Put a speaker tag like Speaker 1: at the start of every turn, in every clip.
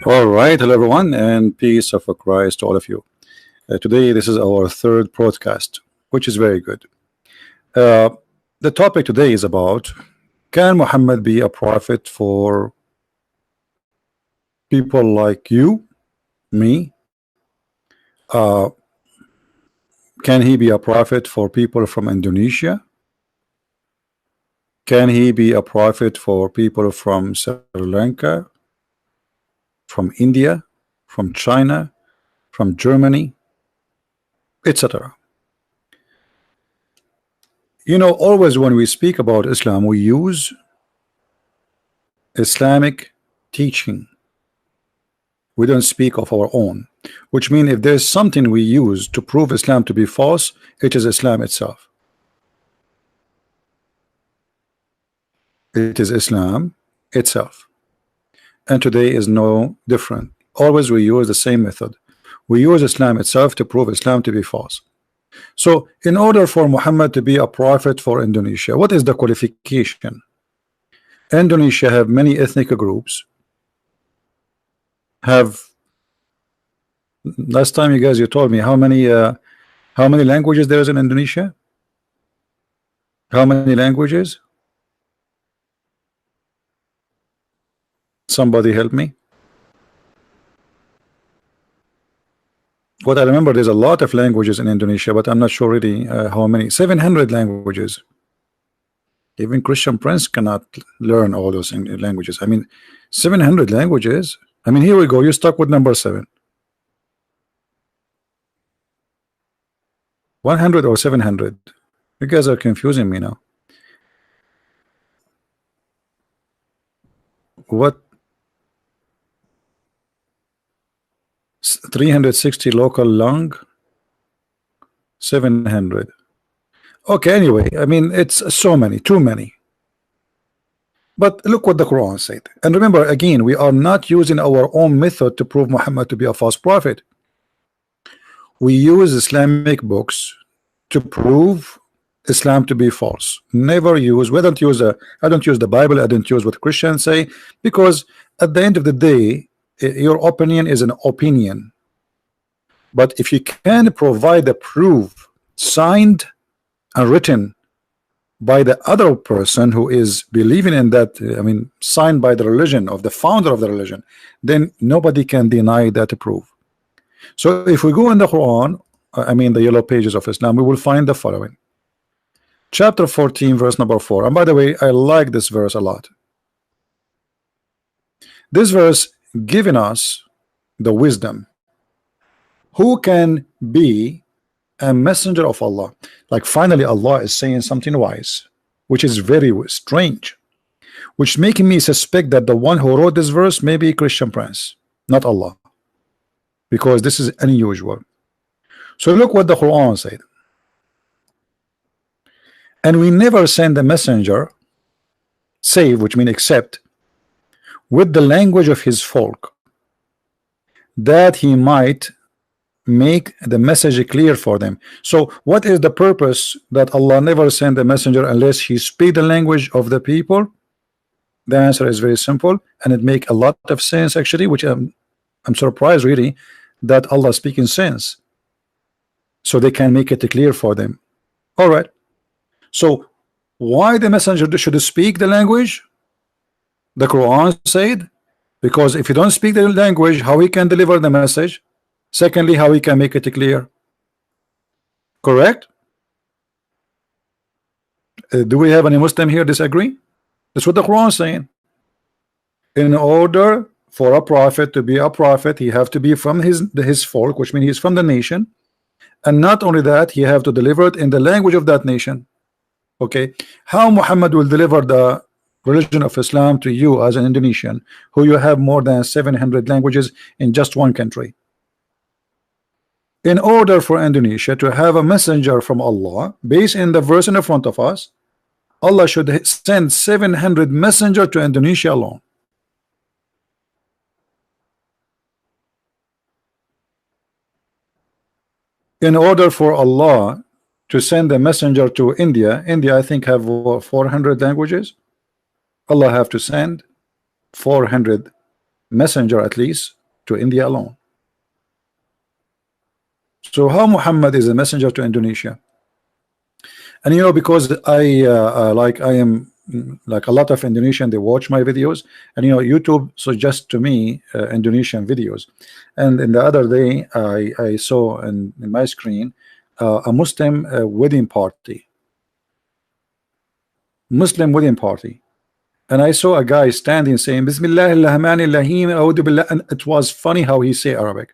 Speaker 1: All right, hello everyone, and peace of Christ to all of you. Today, this is our third podcast, which is very good. Uh, the topic today is about, can Muhammad be a prophet for people like you, me? Uh, can he be a prophet for people from Indonesia? Can he be a prophet for people from Sri Lanka, from India, from China, from Germany, etc.? You know, always when we speak about Islam, we use Islamic teaching. We don't speak of our own, which means if there's something we use to prove Islam to be false, it is Islam itself. It is Islam itself. And today is no different. Always we use the same method. We use Islam itself to prove Islam to be false. So in order for Muhammad to be a prophet for Indonesia, what is the qualification? Indonesia have many ethnic groups. Last time you told me how many languages there is in Indonesia? How many languages? Somebody help me. What I remember, there's a lot of languages in Indonesia, but I'm not sure really how many. 700 languages. Even Christian Prince cannot learn all those languages. I mean, 700 languages. I mean, here we go. You're stuck with number 7. 100 or 700. You guys are confusing me now. What? 360 local long, 700. Okay, anyway, I mean, it's so many, too many. But look what the Quran said. And remember, again, we are not using our own method to prove Muhammad to be a false prophet. We use Islamic books to prove Islam to be false. Never use, I don't use the Bible, I don't use what Christians say, because at the end of the day, your opinion is an opinion. But if you can provide a proof signed and written by the other person who is believing in that, I mean, signed by the religion of the founder of the religion, then nobody can deny that proof. So if we go in the Quran, I mean the yellow pages of Islam, we will find the following. Chapter 14, verse number 4. And by the way, I like this verse a lot. This verse giving us the wisdom. Who can be a messenger of Allah? Like finally Allah is saying something wise, which is very strange, which making me suspect that the one who wrote this verse may be Christian Prince, not Allah, because this is unusual. So look what the Quran said. And we never send a messenger save, which means except, with the language of his folk, that he might make the message clear for them. So what is the purpose that Allah never send a messenger unless he speak the language of the people? The answer is very simple, and it make a lot of sense actually, which I'm surprised really that Allah speaking sense, so they can make it clear for them. All right, so why the messenger should speak the language? The Quran said, because if you don't speak the language, how he can deliver the message? Secondly, how he can make it clear? Correct? Do we have any Muslim here disagree? That's what the Quran is saying. In order for a prophet to be a prophet, he have to be from his folk, which means he's from the nation, and not only that, he have to deliver it in the language of that nation. Okay, how Muhammad will deliver the religion of Islam to you as an Indonesian, who you have more than 700 languages in just one country? In order for Indonesia to have a messenger from Allah, based in the verse in the front of us, Allah should send 700 messenger to Indonesia alone. In order for Allah to send a messenger to India, I think have 400 languages. Allah have to send 400 messenger, at least to India alone. So how Muhammad is a messenger to Indonesia? And you know, because I am like a lot of Indonesian, they watch my videos, and you know, YouTube suggests to me Indonesian videos. And in the other day, I saw in my screen a Muslim wedding party. Muslim wedding party. And I saw a guy standing saying Bismillah ar-Rahman ar-Rahim, A'udhu Billah, and it was funny how he say Arabic.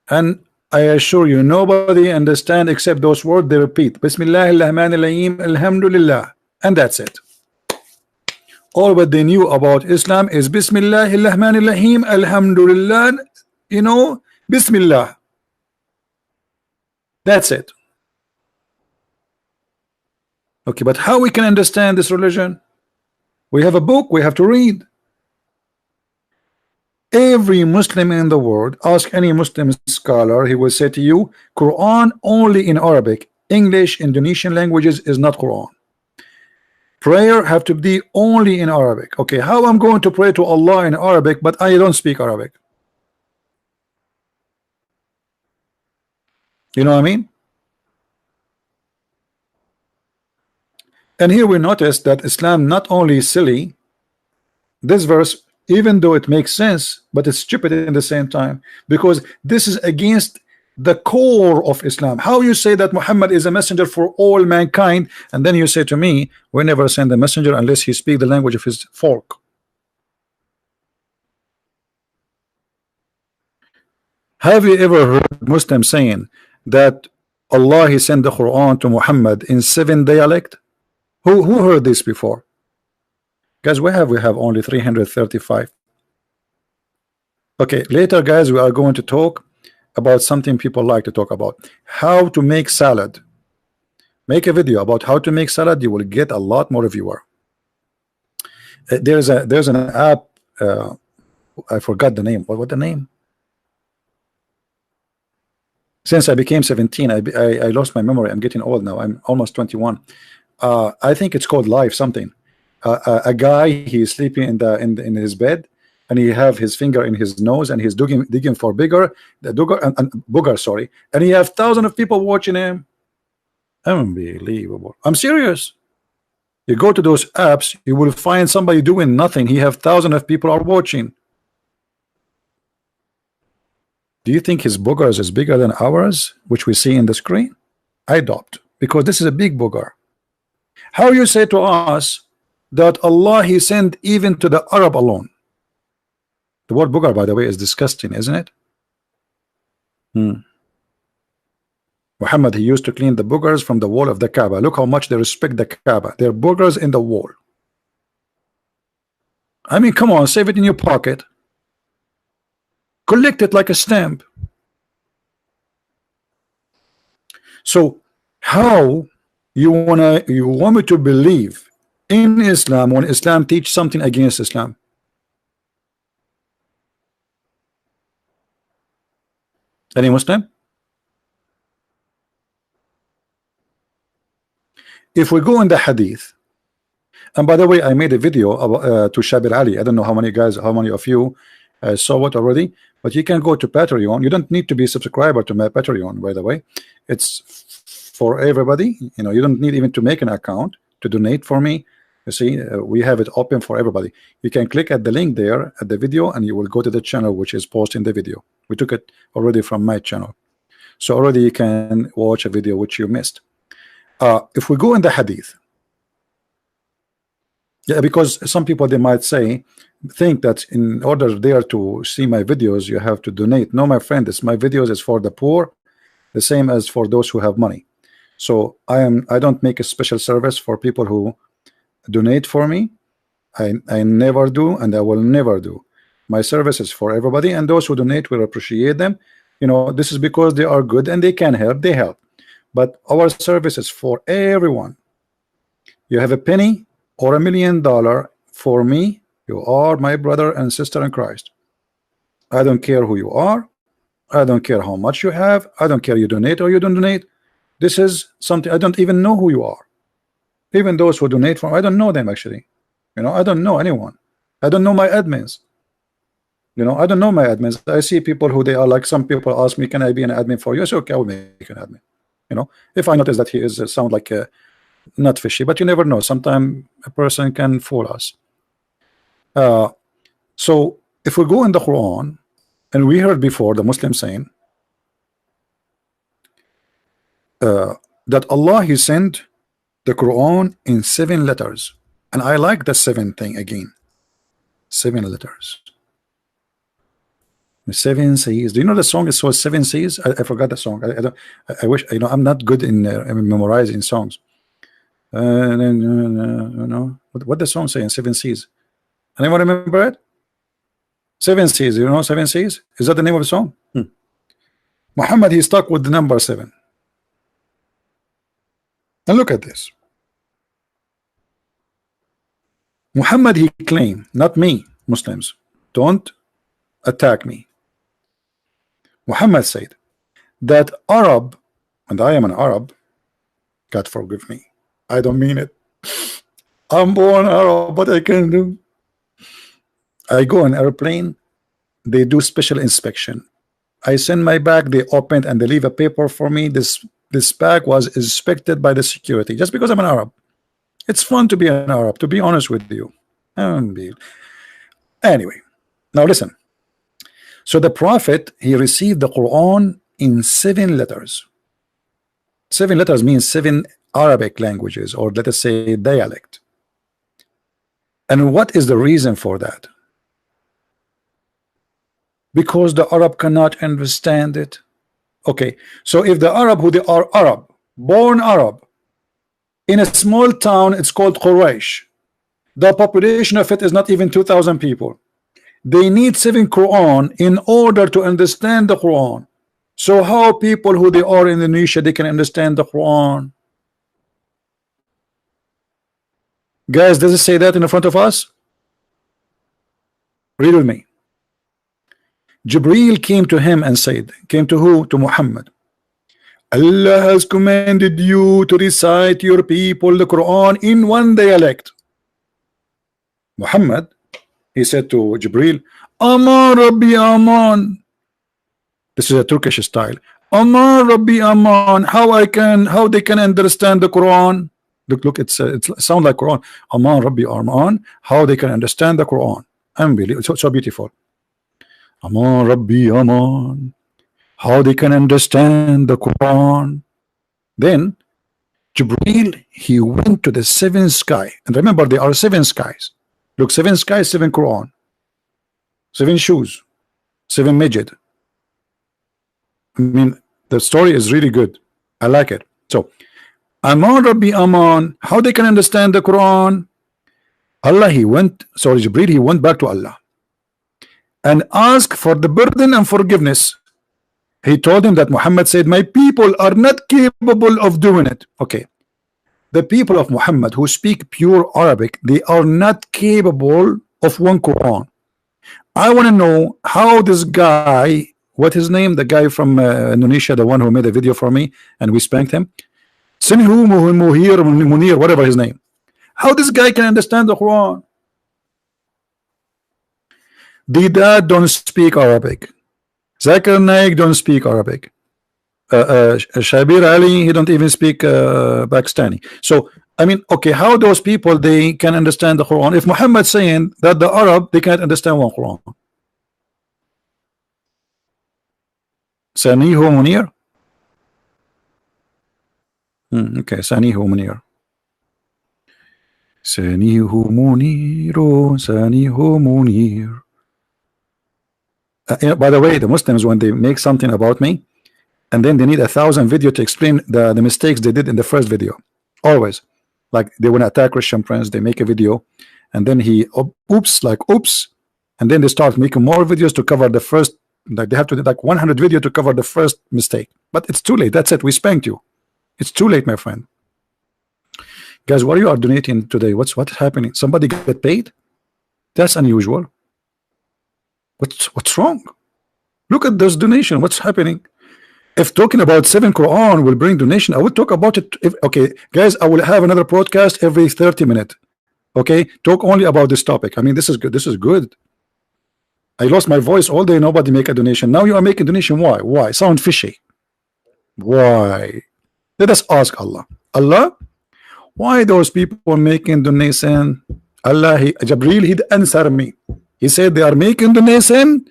Speaker 1: And I assure you, nobody understand except those words they repeat. Bismillah ar-Rahman ar-Rahim, Alhamdulillah, and that's it. All what they knew about Islam is Bismillah ar-Rahman ar-Rahim, Alhamdulillah, you know, Bismillah. That's it. Okay, but how we can understand this religion? We have a book, we have to read. Every Muslim in the world, ask any Muslim scholar, he will say to you, Quran only in Arabic. English, Indonesian languages is not Quran. Prayer have to be only in Arabic. Okay, how I'm going to pray to Allah in Arabic, but I don't speak Arabic? You know what I mean? And here we notice that Islam not only is silly, this verse, even though it makes sense, but it's stupid in the same time, because this is against the core of Islam. How you say that Muhammad is a messenger for all mankind, and then you say to me, we never send a messenger unless he speaks the language of his folk. Have you ever heard Muslims saying that Allah he sent the Quran to Muhammad in 7 dialects? Who heard this before? Guys, we have only 335. Okay, later guys, we are going to talk about something people like to talk about, how to make salad. Make a video about how to make salad, you will get a lot more viewer. There's an app, I forgot the name. What the name? Since I became 17, I lost my memory. I'm getting old now. I'm almost 21. I think it's called Life something. A guy, he's sleeping in his bed, and he have his finger in his nose, and he's digging for booger, sorry, and he have thousands of people watching him. Unbelievable. I'm serious. You go to those apps, you will find somebody doing nothing. He have thousands of people are watching. Do you think his boogers is bigger than ours, which we see in the screen? I doubt, because this is a big booger. How you say to us that Allah he sent even to the Arab alone? The word booger, by the way, is disgusting, isn't it? Muhammad, he used to clean the boogers from the wall of the Kaaba. Look how much they respect the Kaaba. They're boogers in the wall. I mean, come on, save it in your pocket. Collect it like a stamp. So how you want me to believe in Islam when Islam teach something against Islam? Any Muslim? If we go in the hadith, and by the way, I made a video about, to Shabir Ali. I don't know how many of you saw it already, but you can go to Patreon. You don't need to be a subscriber to my Patreon, by the way. It's for everybody. You know, you don't need even to make an account to donate for me. You see, we have it open for everybody. You can click at the link there at the video, and you will go to the channel which is posting the video. We took it already from my channel, so already you can watch a video which you missed. If we go in the hadith, yeah, because some people they might think that in order there to see my videos you have to donate. No, my friend, my videos is for the poor, the same as for those who have money. So I don't make a special service for people who donate for me. I never do, and I will never do. My service is for everybody, and those who donate will appreciate them. You know, this is because they are good and they can help, they help. But our service is for everyone. You have a penny or $1 million for me, you are my brother and sister in Christ. I don't care who you are. I don't care how much you have. I don't care you donate or you don't donate. This is something I don't even know who you are. Even those who donate from, I don't know them actually. You know, I don't know anyone. I don't know my admins. You know, I don't know my admins. I see people who they are like, some people ask me, can I be an admin for you? I say, okay, I will make an admin. You know, if I notice that he is sound like not fishy, but you never know. Sometimes a person can fool us. So if we go in the Quran, and we heard before the Muslim saying that Allah He sent the Quran in 7 letters, and I like the 7 thing again. 7 letters. The 7 seas. Do you know the song is called 7 seas? I forgot the song. I don't. I wish, you know, I'm not good in memorizing songs. You know what the song saying? 7 seas. Anyone remember it? 7 seas. You know 7 seas? Is that the name of the song? Muhammad, he stuck with the number 7. And look at this. Muhammad, he claimed, not me, Muslims, don't attack me. Muhammad said that Arab, and I am an Arab, God forgive me, I don't mean it. I'm born Arab, what I can do? I go on airplane, they do special inspection. I send my bag, they opened and they leave a paper for me. This bag was inspected by the security just because I'm an Arab. It's fun to be an Arab, to be honest with you. Anyway, now listen. So the Prophet, he received the Quran in 7 letters. 7 letters means 7 Arabic languages, or let us say dialect. And what is the reason for that? Because the Arab cannot understand it. Okay, so if the Arab who they are Arab, born Arab, in a small town, it's called Quraysh. The population of it is not even 2,000 people. They need 7 Quran in order to understand the Quran. So how people who they are in Indonesia, they can understand the Quran? Guys, does it say that in the front of us? Read with me. Jibreel came to him and said, came to who? To Muhammad. Allah has commanded you to recite your people the Quran in 1 dialect. Muhammad, he said to Jibreel, Aman Rabbi Aman. This is a Turkish style. Aman Rabbi Aman. How they can understand the Quran? Look, it sounds like Quran. Aman Rabbi Aman. How they can understand the Quran? Unbelievable, so beautiful. Aman Rabbi Aman. How they can understand the Quran? Then Jibreel, he went to the 7th sky, and remember there are 7 skies. Look, 7 skies, 7 Quran, 7 shoes, 7 midget. I mean, the story is really good. I like it. So, Aman Rabbi Aman, how they can understand the Quran? Jibreel, he went back to Allah and asked for the burden and forgiveness. He told him that Muhammad said, my people are not capable of doing it. Okay. The people of Muhammad who speak pure Arabic, they are not capable of 1 Quran. I want to know how this guy, what his name, the guy from Indonesia, the one who made a video for me and we spanked him, Sinhu Munir, whatever his name, how this guy can understand the Quran? The dad don't speak Arabic. Zakir Naik don't speak Arabic. Shabir Ali, he don't even speak Pakistani. So I mean, okay, how those people they can understand the Quran if Muhammad saying that the Arab they can't understand 1 Quran? Sanihu Munir. Okay, Sanihu Munir. Sanihu Munir. Sanihu Munir. By the way, the Muslims, when they make something about me and then they need 1,000 video to explain the mistakes they did in the first video, always, like they want to attack Christian Prince, they make a video and then he oops, and then they start making more videos to cover the first, like they have to do like 100 video to cover the first mistake, but it's too late. That's it, we spanked you. It's too late, my friend. Guys, what you are donating today? What's happening? Somebody get paid? That's unusual. What's wrong? Look at this donation. What's happening? If talking about 7 Quran will bring donation, I would talk about it. Okay, guys, I will have another broadcast every 30 minutes. Okay, talk only about this topic. I mean, this is good. This is good. I lost my voice all day. Nobody make a donation. Now you are making donation. Why? Why? Sound fishy. Why? Let us ask Allah. Allah, why those people making donation? Allah, Jibreel, he answer me. He said they are making donation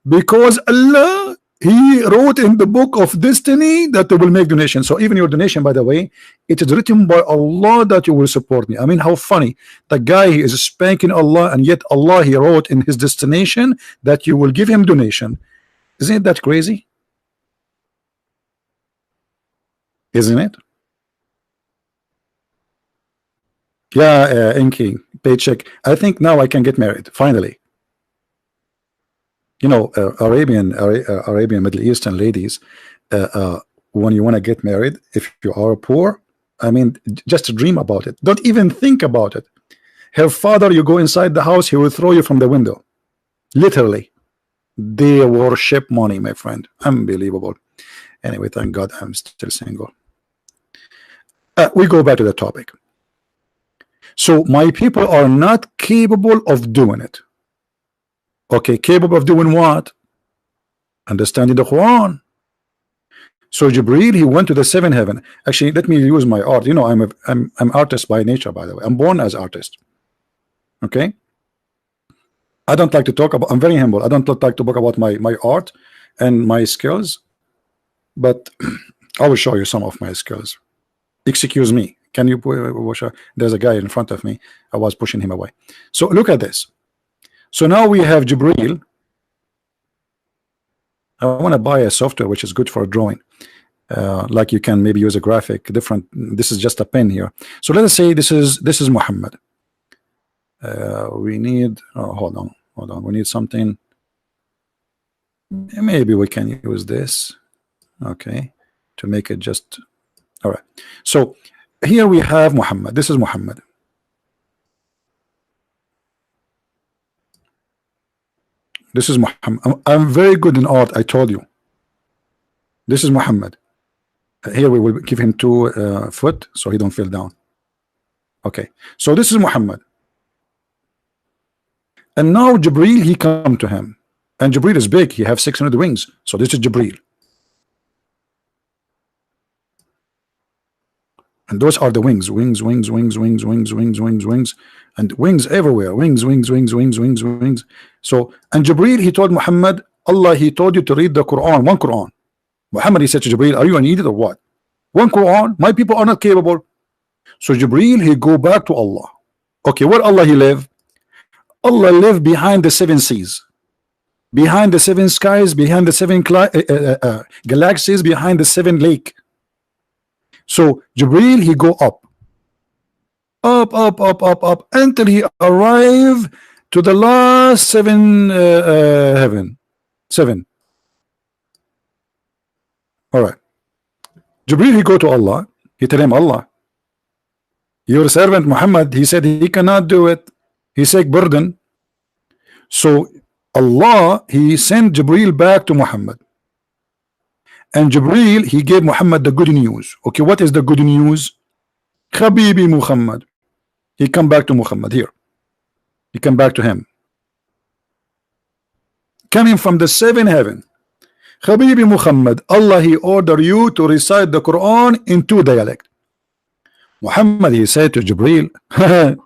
Speaker 1: because Allah, he wrote in the book of destiny that they will make donation. So even your donation, by the way, it is written by Allah that you will support me. I mean, how funny. The guy, he is spanking Allah, and yet Allah, he wrote in his destination that you will give him donation. Isn't that crazy? Isn't it? Yeah, Inky, paycheck. I think now I can get married, finally. You know, Arabian Middle Eastern ladies, when you want to get married, if you are poor, I mean, just dream about it. Don't even think about it. Her father, you go inside the house, he will throw you from the window. Literally. They worship money, my friend. Unbelievable. Anyway, thank God I'm still single. We go back to the topic. So my people are not capable of doing it. Okay, capable of doing what? Understanding the Quran. So Jibreel, he went to the seventh heaven. Actually, let me use my art. You know, I'm artist by nature, by the way. I'm born as artist. Okay. I don't like to talk about. I'm very humble. I don't like to talk about my art and my skills, but I will show you some of my skills. Excuse me. Can you watch? There's a guy in front of me. I was pushing him away. So look at this. So now we have Jibreel. I want to buy a software which is good for drawing. Like you can maybe use a graphic different. This is just a pen here. So let us say this is Mohammed. We need hold on, we need something. Maybe we can use this, okay, to make it just all right. So here we have Mohammed. This is Mohammed. This is Mohammed. I'm very good in art, I told you. This is Mohammed. Here we will give him 2 foot so he don't fall down. Okay, so this is Mohammed. And now Jibreel, he come to him, and Jibreel is big. He have 600 wings. So this is Jibreel, and those are the wings, wings, wings, wings, wings, wings, wings, wings, wings, and wings everywhere. Wings, wings, wings, wings, wings, wings. So, and Jibreel, he told Muhammad, Allah, he told you to read the Quran, one Quran. Muhammad, he said to Jibreel, are you an idiot or what? One Quran? My people are not capable. So Jibreel, he go back to Allah. Okay, where Allah he live? Allah live behind the 7 seas, behind the 7 skies, behind the 7 galaxies, behind the 7 lake. So Jibreel, he go up, up until he arrive to the last 7 heaven. 7. All right. Jibreel, he go to Allah. He tell him, Allah, your servant Muhammad, he said he cannot do it. He said burden. So Allah, he sent Jibreel back to Muhammad, and Jibreel, he gave Muhammad the good news. Okay, what is the good news? Habibi Muhammad. He come back to Muhammad here. He come back to him, coming from the 7th heaven. Habibi Muhammad, Allah, he order you to recite the Quran in 2 dialects. Muhammad, he said to Jibreel,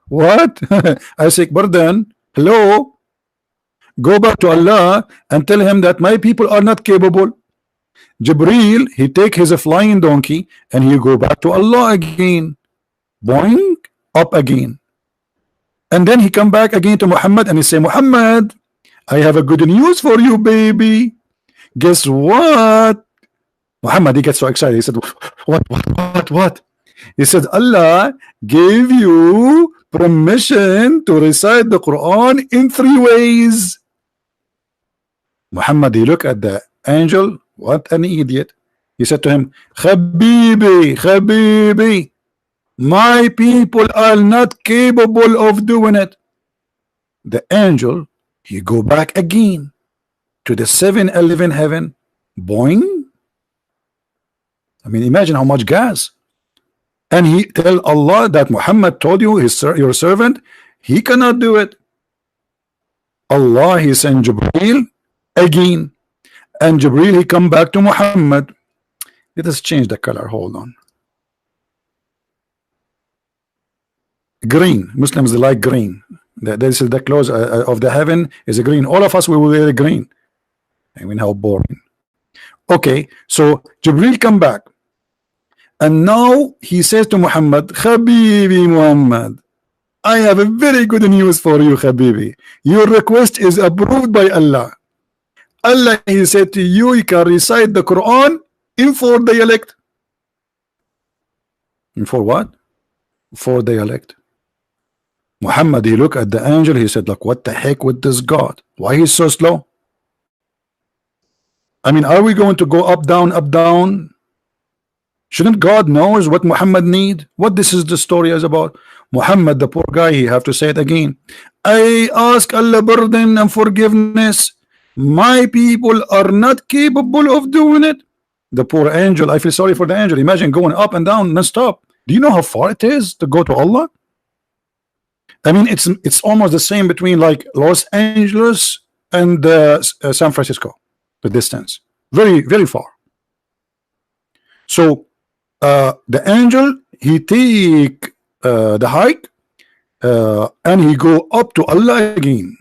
Speaker 1: what? I say, burden. Hello, go back to Allah and tell him that my people are not capable. Jibreel, he take his flying donkey and he go back to Allah again, boing, up again, and then he come back again to Muhammad and he say, Muhammad, I have a good news for you, baby. Guess what? Muhammad, he gets so excited. He said, what? He said, Allah gave you permission to recite the Quran in 3 ways. Muhammad, he look at the angel. What an idiot. He said to him, Habibi, my people are not capable of doing it. The angel, he go back again to the 7-11 heaven, boing. I mean, imagine how much gas. and he tell Allah that Muhammad told you your servant he cannot do it. Allah he sent Jibril again, and Jibril he come back to Muhammad. Let us change the color. Hold on. Green. Muslims they like green. This is the clothes of the heaven is a green. All of us we will wear green. I mean, how boring. Okay, so Jibril come back, and now he says to Muhammad, Habibi Muhammad, I have a very good news for you, Habibi. Your request is approved by Allah. Allah he said to you, you can recite the Quran in 4 dialect. In 4 what? 4 dialect. Muhammad he looked at the angel, he said, like, what the heck with this God? Why he's so slow? I mean, are we going to go up down up down? Shouldn't God knows what Muhammad need? What this is the story is about? Muhammad the poor guy, he have to say it again. I ask Allah pardon and forgiveness. My people are not capable of doing it. The poor angel, I feel sorry for the angel. Imagine going up and down non-stop. Do you know how far it is to go to Allah? I mean, it's almost the same between like Los Angeles and San Francisco. The distance, very very far. So the angel he take the hike and he go up to Allah again,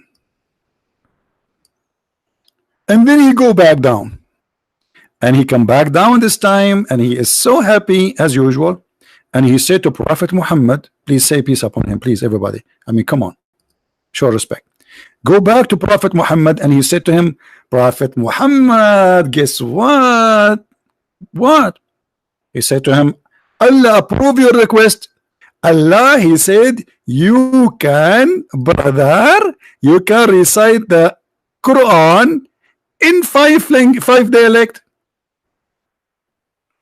Speaker 1: and then he go back down, and he come back down this time, and he is so happy as usual, and he said to Prophet Muhammad, please say peace upon him, please everybody. I mean, come on, show respect. Go back to Prophet Muhammad, and he said to him, Prophet Muhammad, guess what? What? He said to him, Allah approve your request. Allah, he said, you can, brother, you can recite the Quran in 5 dialect.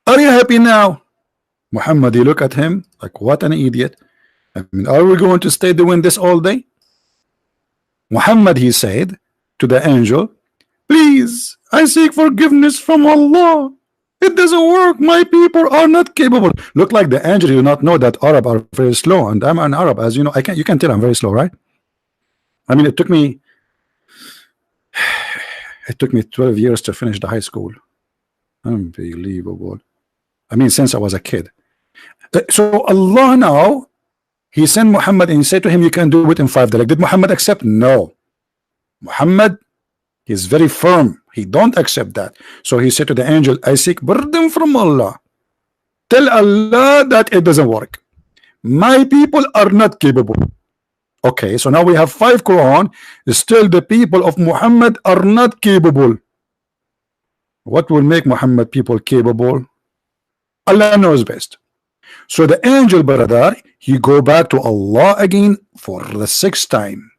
Speaker 1: Are you happy now? Muhammad, he look at him like, what an idiot. I mean, are we going to stay doing this all day? Muhammad, he said to the angel, please, I seek forgiveness from Allah. It doesn't work. My people are not capable. Look like the angel, you not know that Arab are very slow, and I'm an Arab, as you know. You can tell I'm very slow, right? I mean, it took me 12 years to finish the high school. Unbelievable. I mean, since I was a kid. So Allah now, he sent Muhammad and he said to him, you can do it in 5 dialect. Did Muhammad accept? No. Muhammad, he's very firm. He don't accept that. So he said to the angel, I seek pardon from Allah. Tell Allah that it doesn't work. My people are not capable. Okay, so now we have 5 Quran. Still the people of Muhammad are not capable. What will make Muhammad people capable? Allah knows best. So the angel, brother, he go back to Allah again for the 6th time,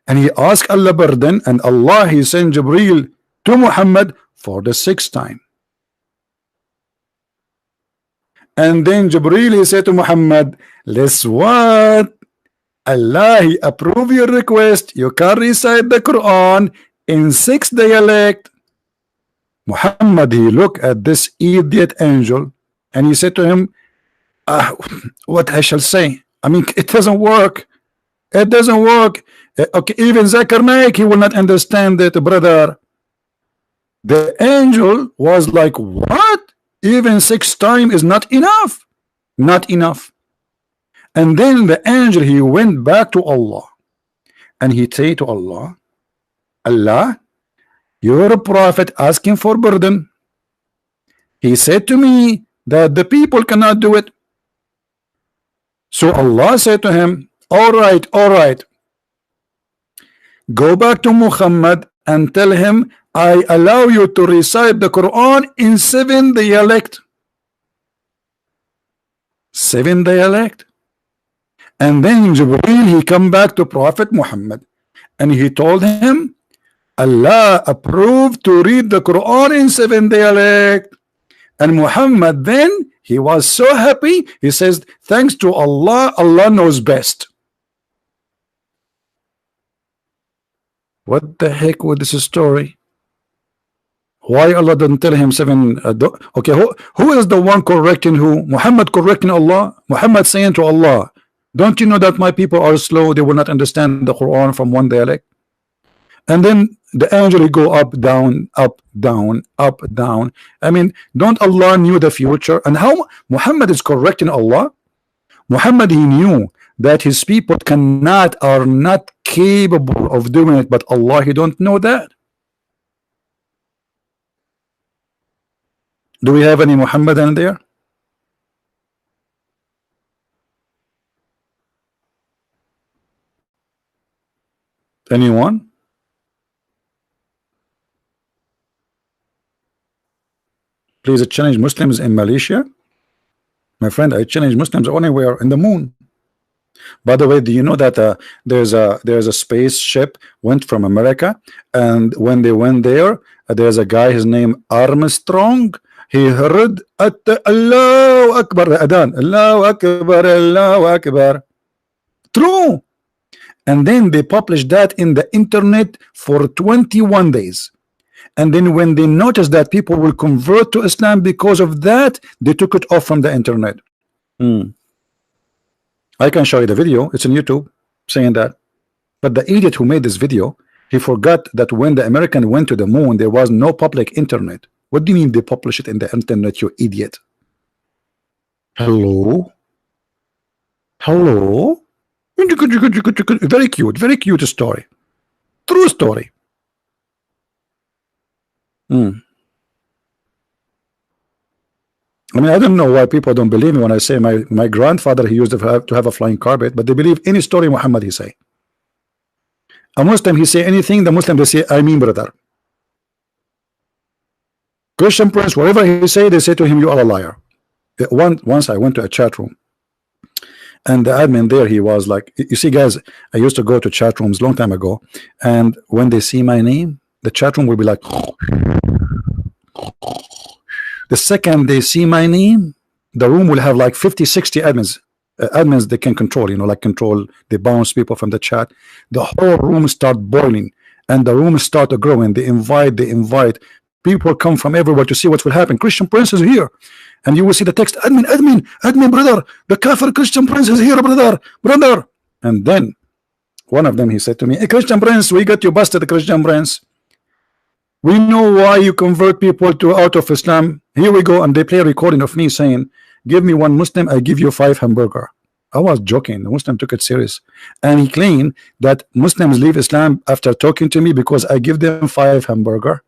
Speaker 1: and he asked Allah pardon, and Allah he sent Jibril to Muhammad for the 6th time. And then Jibril he said to Muhammad, let's what? Allah he approve your request. You can recite the Quran in 6 dialect. Muhammad he look at this idiot angel, and he said to him, what I shall say? I mean, it doesn't work. It doesn't work. Okay, even Zakir Naik, he will not understand it, brother. The angel was like, what? Even 6 times is not enough. Not enough. And then the angel, he went back to Allah, and he said to Allah, Allah, you're a prophet asking for pardon. He said to me that the people cannot do it. So Allah said to him, all right, go back to Muhammad and tell him I allow you to recite the Quran in 7 dialect. 7 dialect. And then Jibreel he come back to Prophet Muhammad, and he told him Allah approved to read the Quran in 7 dialect. And Muhammad then he was so happy, he says, thanks to Allah, Allah knows best. What the heck with this story? Why Allah didn't tell him seven? Okay, who is the one correcting who? Muhammad correcting Allah? Muhammad saying to Allah, don't you know that my people are slow? They will not understand the Quran from one dialect. And then the angel will go up, down, up, down, up, down. I mean, don't Allah knew the future? And how Muhammad is correcting Allah? Muhammad, he knew that his people are not capable of doing it, but Allah, he don't know that. Do we have any Muhammadan there? Anyone? Please challenge Muslims in Malaysia. My friend, I challenge Muslims anywhere in the moon. By the way, do you know that there's a spaceship went from America, and when they went there, there's a guy, his name Armstrong. He heard at Allahu Akbar, Adhan, Allahu Akbar, Allahu Akbar. True. And then they published that in the internet for 21 days. And then when they noticed that people will convert to Islam because of that, they took it off from the internet. I can show you the video. It's on YouTube saying that. But the idiot who made this video, he forgot that when the American went to the moon, there was no public internet. What do you mean they publish it in the internet, you idiot? Hello? Hello? Very cute story. True story. I mean, I don't know why people don't believe me when I say my grandfather, he used to have a flying carpet, but they believe any story Muhammad he say. A Muslim, he say anything, the Muslim, they say, I mean, brother. Christian Prince, whatever he say, they say to him, you are a liar. Once I went to a chat room, and the admin there, he was like, you see, guys, I used to go to chat rooms long time ago, and when they see my name, the chat room will be like, the second they see my name, the room will have like 50-60 admins they can control, like control, they bounce people from the chat. The whole room start boiling, and the room start growing. They invite people come from everywhere to see what will happen. Christian Prince is here, and you will see the text, admin, brother, the kafir Christian Prince is here, brother. And then one of them, he said to me, hey, Christian Prince, we got you busted, Christian Prince. We know why you convert people out of Islam. Here we go. And they play a recording of me saying, give me one Muslim, I give you 5 hamburger. I was joking. The Muslim took it serious, and he claimed that Muslims leave Islam after talking to me because I give them 5 hamburger.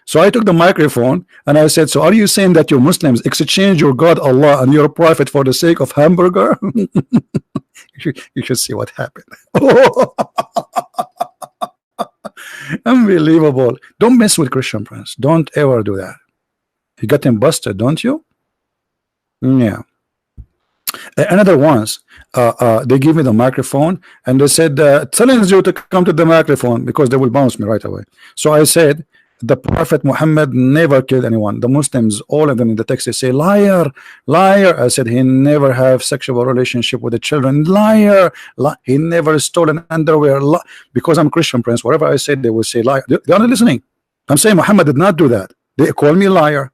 Speaker 1: So I took the microphone and I said, so are you saying that you Muslims exchange your God Allah and your prophet for the sake of hamburger? You should see what happened. Unbelievable. Don't mess with Christian Prince. Don't ever do that. You got him busted, don't you? Yeah. Another once, they give me the microphone and they said, challenge you to come to the microphone because they will bounce me right away. So I said, the Prophet Muhammad never killed anyone. The Muslims, all of them in the text, they say, liar, liar. I said, he never have sexual relationship with the children. Liar. He never stole an underwear. Because I'm Christian Prince, whatever I said, they will say liar. They are not listening. I'm saying Muhammad did not do that. They call me liar.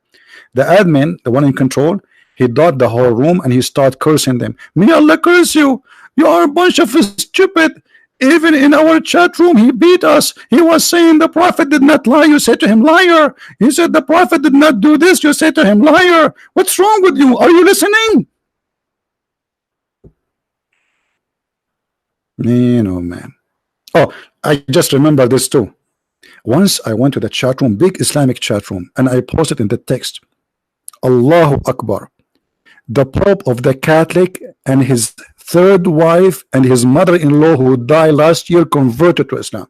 Speaker 1: The admin, the one in control, he dot the whole room and he start cursing them. May Allah curse you. You are a bunch of stupid. Even in our chat room, he beat us. He was saying the Prophet did not lie. You said to him, liar. He said the Prophet did not do this. You said to him, liar. What's wrong with you? Are you listening? Man. Oh, I just remember this too. Once I went to the chat room, big Islamic chat room, and I posted in the text, Allahu Akbar. The Pope of the Catholic and his third wife and his mother-in-law who died last year converted to Islam.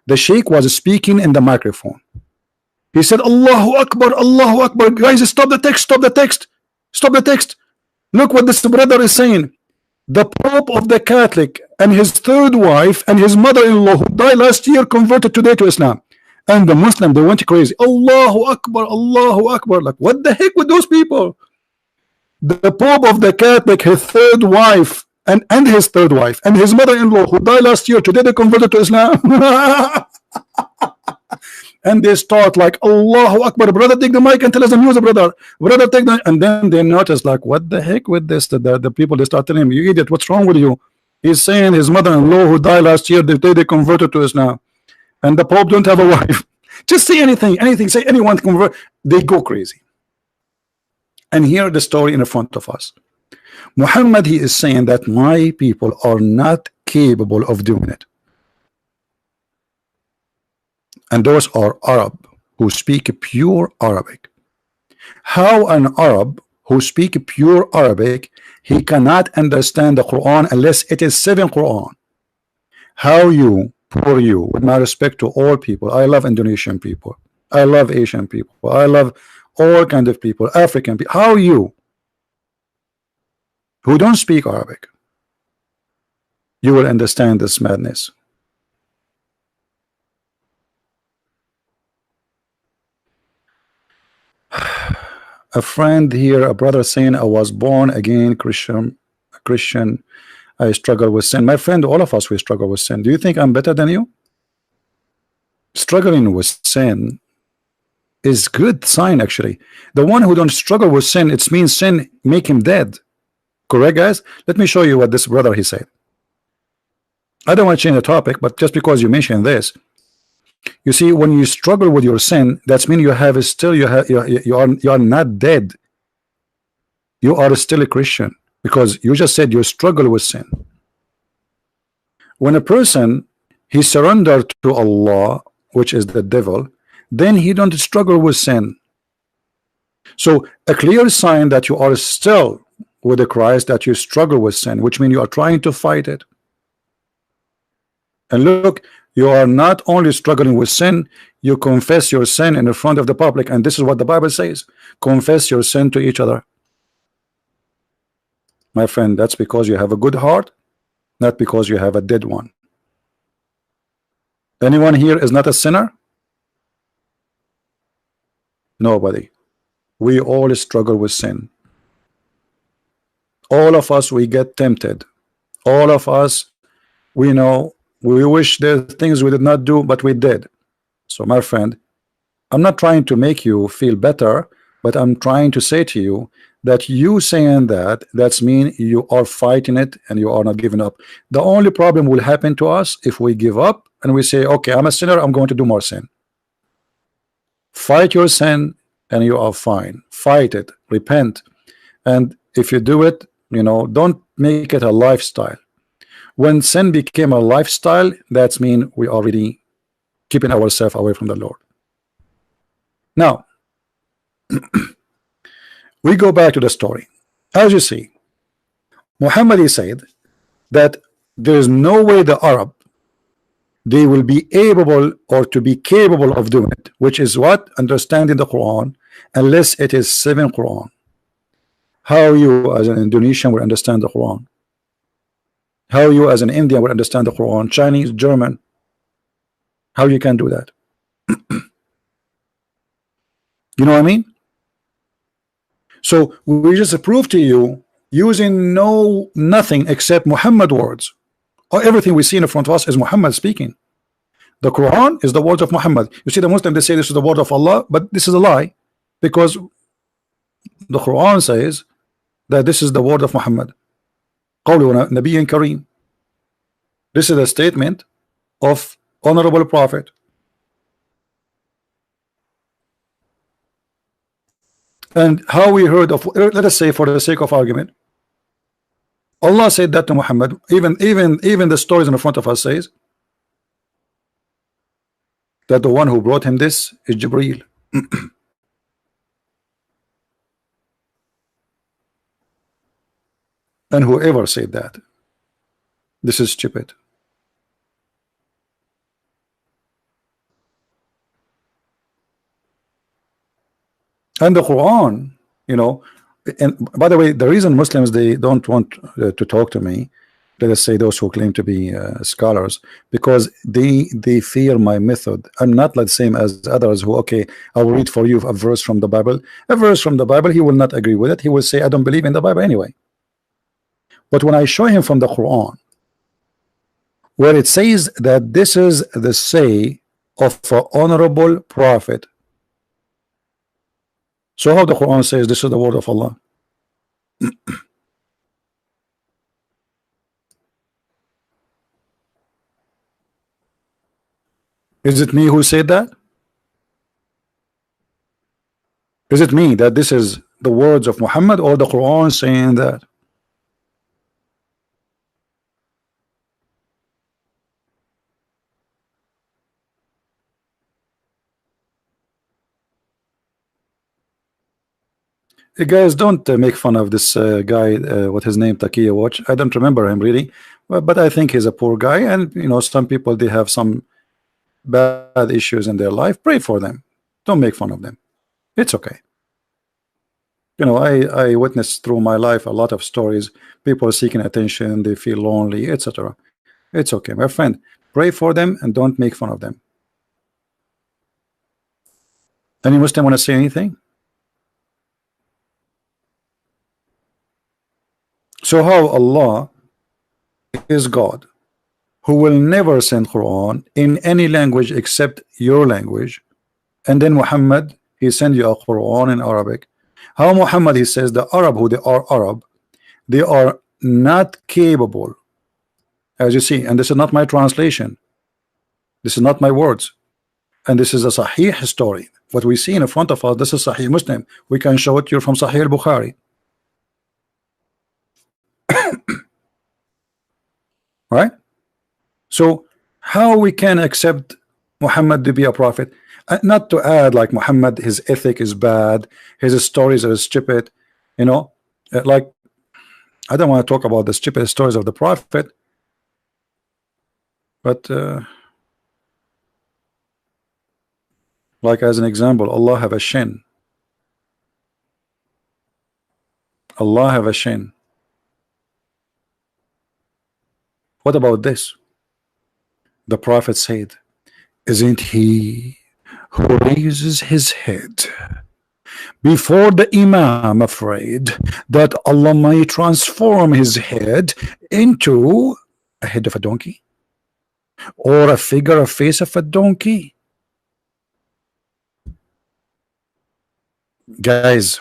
Speaker 1: The Sheikh was speaking in the microphone. He said, Allahu Akbar, Allahu Akbar. Guys, stop the text, stop the text, stop the text. Look what this brother is saying. The Pope of the Catholic and his third wife and his mother-in-law who died last year converted today to Islam. And the Muslim, they went crazy. Allahu Akbar, Allahu Akbar. Like, what the heck with those people? The Pope of the Catholic, his third wife, and his third wife, and his mother-in-law who died last year, today they converted to Islam. and they start like Allahu Akbar, brother, take the mic and tell us the news, brother, take the, and then they notice like, what the heck with this? The people, they start telling him, you idiot, what's wrong with you? He's saying his mother-in-law who died last year, they converted to Islam, and the Pope don't have a wife. Just say anything, say anyone convert, they go crazy. And here the story in front of us. Muhammad, he is saying that my people are not capable of doing it. And those are Arab who speak pure Arabic. How an Arab who speak pure Arabic, he cannot understand the Quran unless it is 7 Quran? How you, for you, with my respect to all people, I love Indonesian people, I love Asian people, I love all kind of people, African people, how you who don't speak Arabic, you will understand this madness? A friend here, a brother saying, I was born again Christian, I struggle with sin. My friend, all of us, we struggle with sin. Do you think I'm better than you? Struggling with sin is good sign, actually. The one who don't struggle with sin, it means sin make him dead. Correct, guys? Let me show you what this brother he said. I don't want to change the topic, but just because you mentioned this, you see, when you struggle with your sin, that's mean you have still you are not dead. You are still a Christian because you just said you struggle with sin. When a person he surrendered to Allah, which is the devil, then he don't struggle with sin. So a clear sign that you are still with the Christ, that you struggle with sin, which means you are trying to fight it. And look, you are not only struggling with sin, you confess your sin in the front of the public, and this is what the Bible says: confess your sin to each other. My friend, that's because you have a good heart, not because you have a dead one. Anyone here is not a sinner? Nobody. We all struggle with sin. All of us, we get tempted. All of us, we know, we wish there things we did not do, but we did. So my friend, I'm not trying to make you feel better, but I'm trying to say to you that you saying that's mean you are fighting it and you are not giving up. The only problem will happen to us if we give up and we say, okay, I'm a sinner, I'm going to do more sin. Fight your sin and you are fine. Fight it, repent, and if you do it, you know, don't make it a lifestyle. When sin became a lifestyle, that's mean we already keeping ourselves away from the Lord. Now we go back to the story. As you see, Muhammad said that there is no way the Arab they will be able or to be capable of doing it, which is what? Understanding the Quran, unless it is 7 Quran. How you as an Indonesian will understand the Quran? How you as an Indian will understand the Quran? Chinese, German, how you can do that? You know what I mean? So we just prove to you using nothing except Muhammad words. Or everything we see in front of us is Muhammad speaking. The Quran is the words of Muhammad. You see, the Muslims, they say this is the word of Allah, but this is a lie, because the Quran says that this is the word of Muhammad. قول نبي كريم. This is a statement of honorable prophet. And how we heard of, let us say for the sake of argument, Allah said that to Muhammad. Even the stories in front of us says that the one who brought him this is Jibreel. And whoever said that, this is stupid. And the Quran, you know, and by the way, the reason Muslims they don't want to talk to me, let us say those who claim to be scholars, because they fear my method. I'm not like the same as others who, okay, I will read for you a verse from the Bible. A verse from the Bible, he will not agree with it. He will say, I don't believe in the Bible anyway. But when I show him from the Quran, where it says that this is the say of an honorable prophet. So how the Quran says this is the word of Allah? Is it me who said that? Is it me that this is the words of Muhammad, or the Quran saying that? You guys don't make fun of this guy. What his name? Takiya Watch. I don't remember him really, but I think he's a poor guy, and you know, some people they have some bad issues in their life. Pray for them. Don't make fun of them. It's okay. You know, I witnessed through my life a lot of stories. People seeking attention, they feel lonely, etc. It's okay, my friend. Pray for them and don't make fun of them. Any Muslim want to say anything? So how Allah is God, who will never send Quran in any language except your language, and then Muhammad, he send you a Quran in Arabic. How Muhammad, he says the Arab who they are Arab, they are not capable, as you see, and this is not my translation, this is not my words, and this is a Sahih story. What we see in front of us, this is Sahih Muslim. We can show it to you from Sahih Bukhari. Right? So how we can accept Muhammad to be a prophet? Not to add like Muhammad, his ethic is bad, his stories are stupid, you know, like I don't want to talk about the stupid stories of the prophet, but like as an example, Allah have a shin. Allah have a shin. What about this? The prophet said, isn't he who raises his head before the Imam afraid that Allah might transform his head into a head of a donkey or a figure, a face of a donkey? Guys,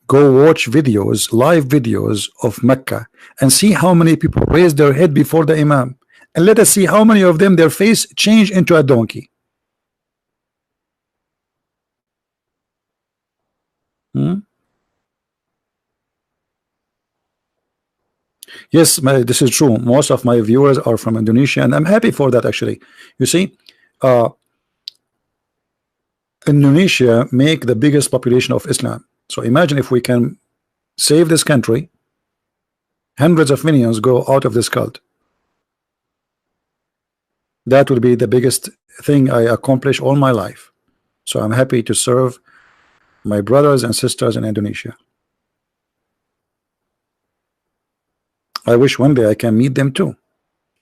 Speaker 1: go watch videos, live videos of Mecca, and see how many people raise their head before the Imam, and let us see how many of them their face change into a donkey. Yes, this is true. Most of my viewers are from Indonesia, and I'm happy for that. Actually, you see, Indonesia make the biggest population of Islam. So imagine if we can save this country, hundreds of millions go out of this cult. That will be the biggest thing I accomplish all my life. So I'm happy to serve my brothers and sisters in Indonesia. I wish one day I can meet them too,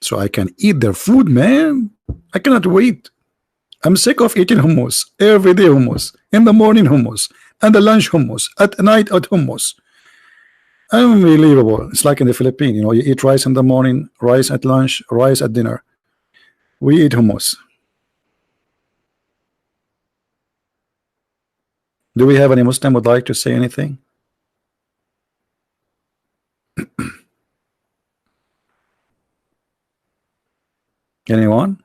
Speaker 1: so I can eat their food, man. I cannot wait. I'm sick of eating hummus every day, hummus in the morning, hummus and the lunch, hummus at night, at hummus. Unbelievable. It's like in the Philippines, you know, you eat rice in the morning, rice at lunch, rice at dinner. We eat hummus. Do we have any Muslim would like to say anything? Anyone?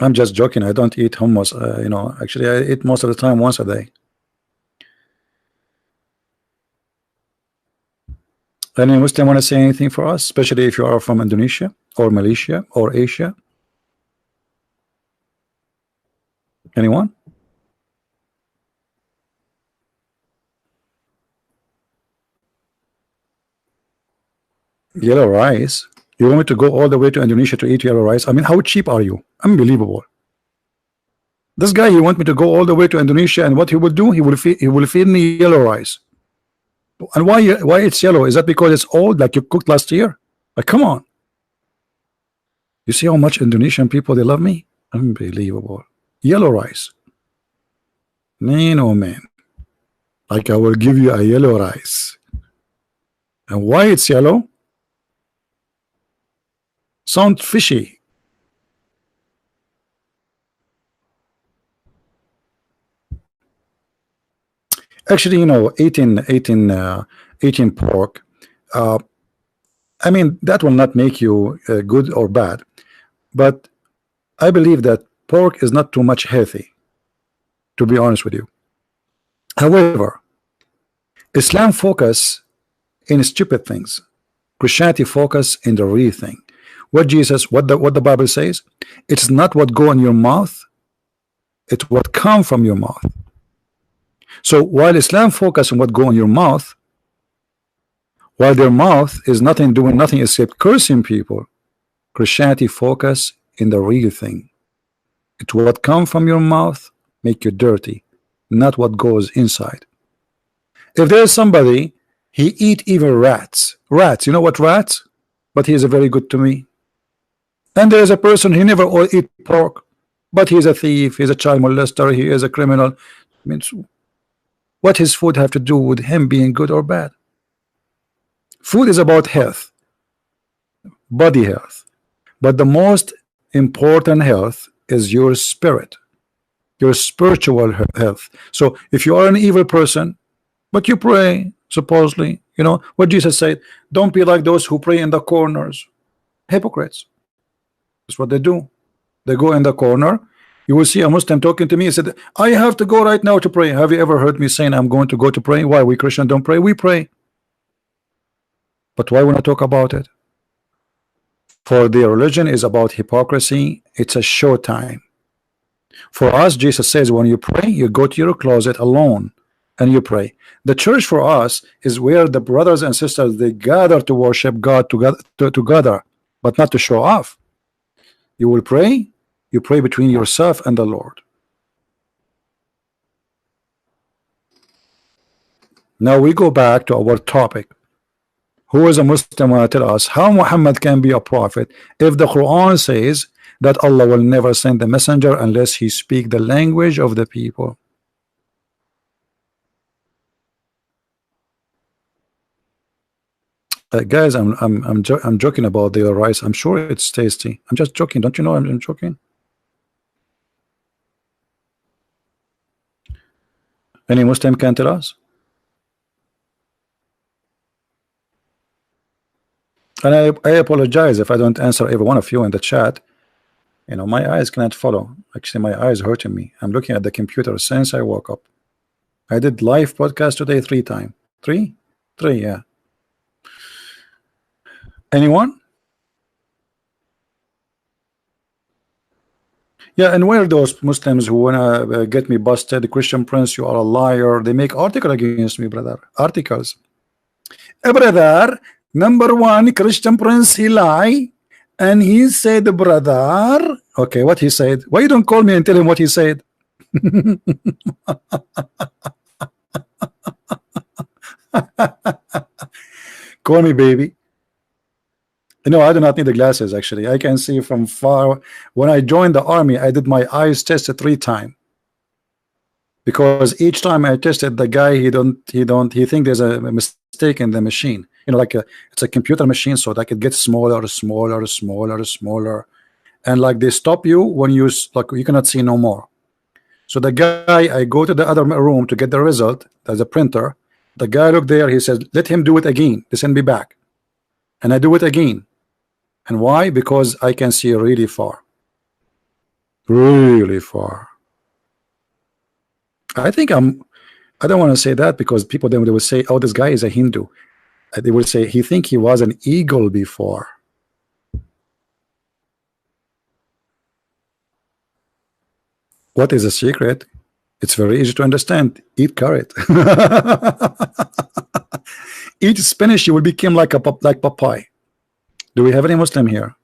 Speaker 1: I'm just joking. I don't eat hummus. You know, actually, I eat most of the time once a day. Any Muslim want to say anything for us, especially if you are from Indonesia or Malaysia or Asia? Anyone? Yellow rice? You want me to go all the way to Indonesia to eat yellow rice? I mean, how cheap are you? Unbelievable. This guy, he want me to go all the way to Indonesia, and what he will do, he will feed me yellow rice. And why it's yellow? Is that because it's old, like you cooked last year? Like, come on. You see how much Indonesian people they love me? Unbelievable. Yellow rice. Man, oh man. Like, I will give you a yellow rice. And why it's yellow? Sound fishy. Actually, you know, eating pork, I mean, that will not make you good or bad, but I believe that pork is not too much healthy, to be honest with you. However, Islam focus in stupid things. Christianity focus in the real thing. What the Bible says, it's not what go in your mouth, it's what come from your mouth. So while Islam focus on what go in your mouth, while their mouth is nothing doing nothing except cursing people, Christianity focus in the real thing. It's what come from your mouth make you dirty, not what goes inside. If there is somebody, he eat even rats. Rats, you know what rats? But he is very good to me. And there is a person, he never eat pork, but he is a thief, he's a child molester, he is a criminal. Means what his food have to do with him being good or bad? Food is about health, body health, but the most important health is your spirit, your spiritual health. So if you are an evil person, but you pray, supposedly, you know what Jesus said, don't be like those who pray in the corners. Hypocrites. That's what they do. They go in the corner. You will see a Muslim talking to me. He said, I have to go right now to pray. Have you ever heard me saying I'm going to go to pray? Why? We Christians don't pray. We pray. But why would I talk about it? For their religion is about hypocrisy. It's a show time. For us, Jesus says, when you pray, you go to your closet alone and you pray. The church for us is where the brothers and sisters, they gather to worship God together, but not to show off. You will pray, you pray between yourself and the Lord. Now we go back to our topic. Who is a Muslim want to tell us how Muhammad can be a prophet if the Quran says that Allah will never send the messenger unless he speak the language of the people? Guys, I'm joking about the rice. I'm sure it's tasty. I'm just joking. Don't you know I'm joking? Any Muslim can tell us? And I apologize if I don't answer every one of you in the chat. You know, my eyes cannot follow. Actually, my eyes hurting me. I'm looking at the computer since I woke up. I did live podcast today 3 times. Three, yeah. Anyone? Yeah, and where are those Muslims who wanna get me busted? Christian Prince, you are a liar. They make articles against me, brother. Articles. Brother, number 1, Christian Prince, he lie, and he said, brother. Okay, what he said? Why you don't call me and tell him what he said? Call me, baby. No, I do not need the glasses. Actually, I can see from far. When I joined the army, I did my eyes tested 3 times because each time I tested, the guy he think there's a mistake in the machine. You know, like it's a computer machine, so that it gets smaller, and like they stop you when you like you cannot see no more. So the guy, I go to the other room to get the result. There's a printer. The guy looked there. He said, "Let him do it again. They send me back," and I do it again. And why? Because I can see really far. Really far. I think I don't want to say that because people then they will say, oh, this guy is a Hindu. They will say he think he was an eagle before. What is the secret? It's very easy to understand. Eat carrot. Eat spinach, you will become like Popeye. Do we have any Muslim here?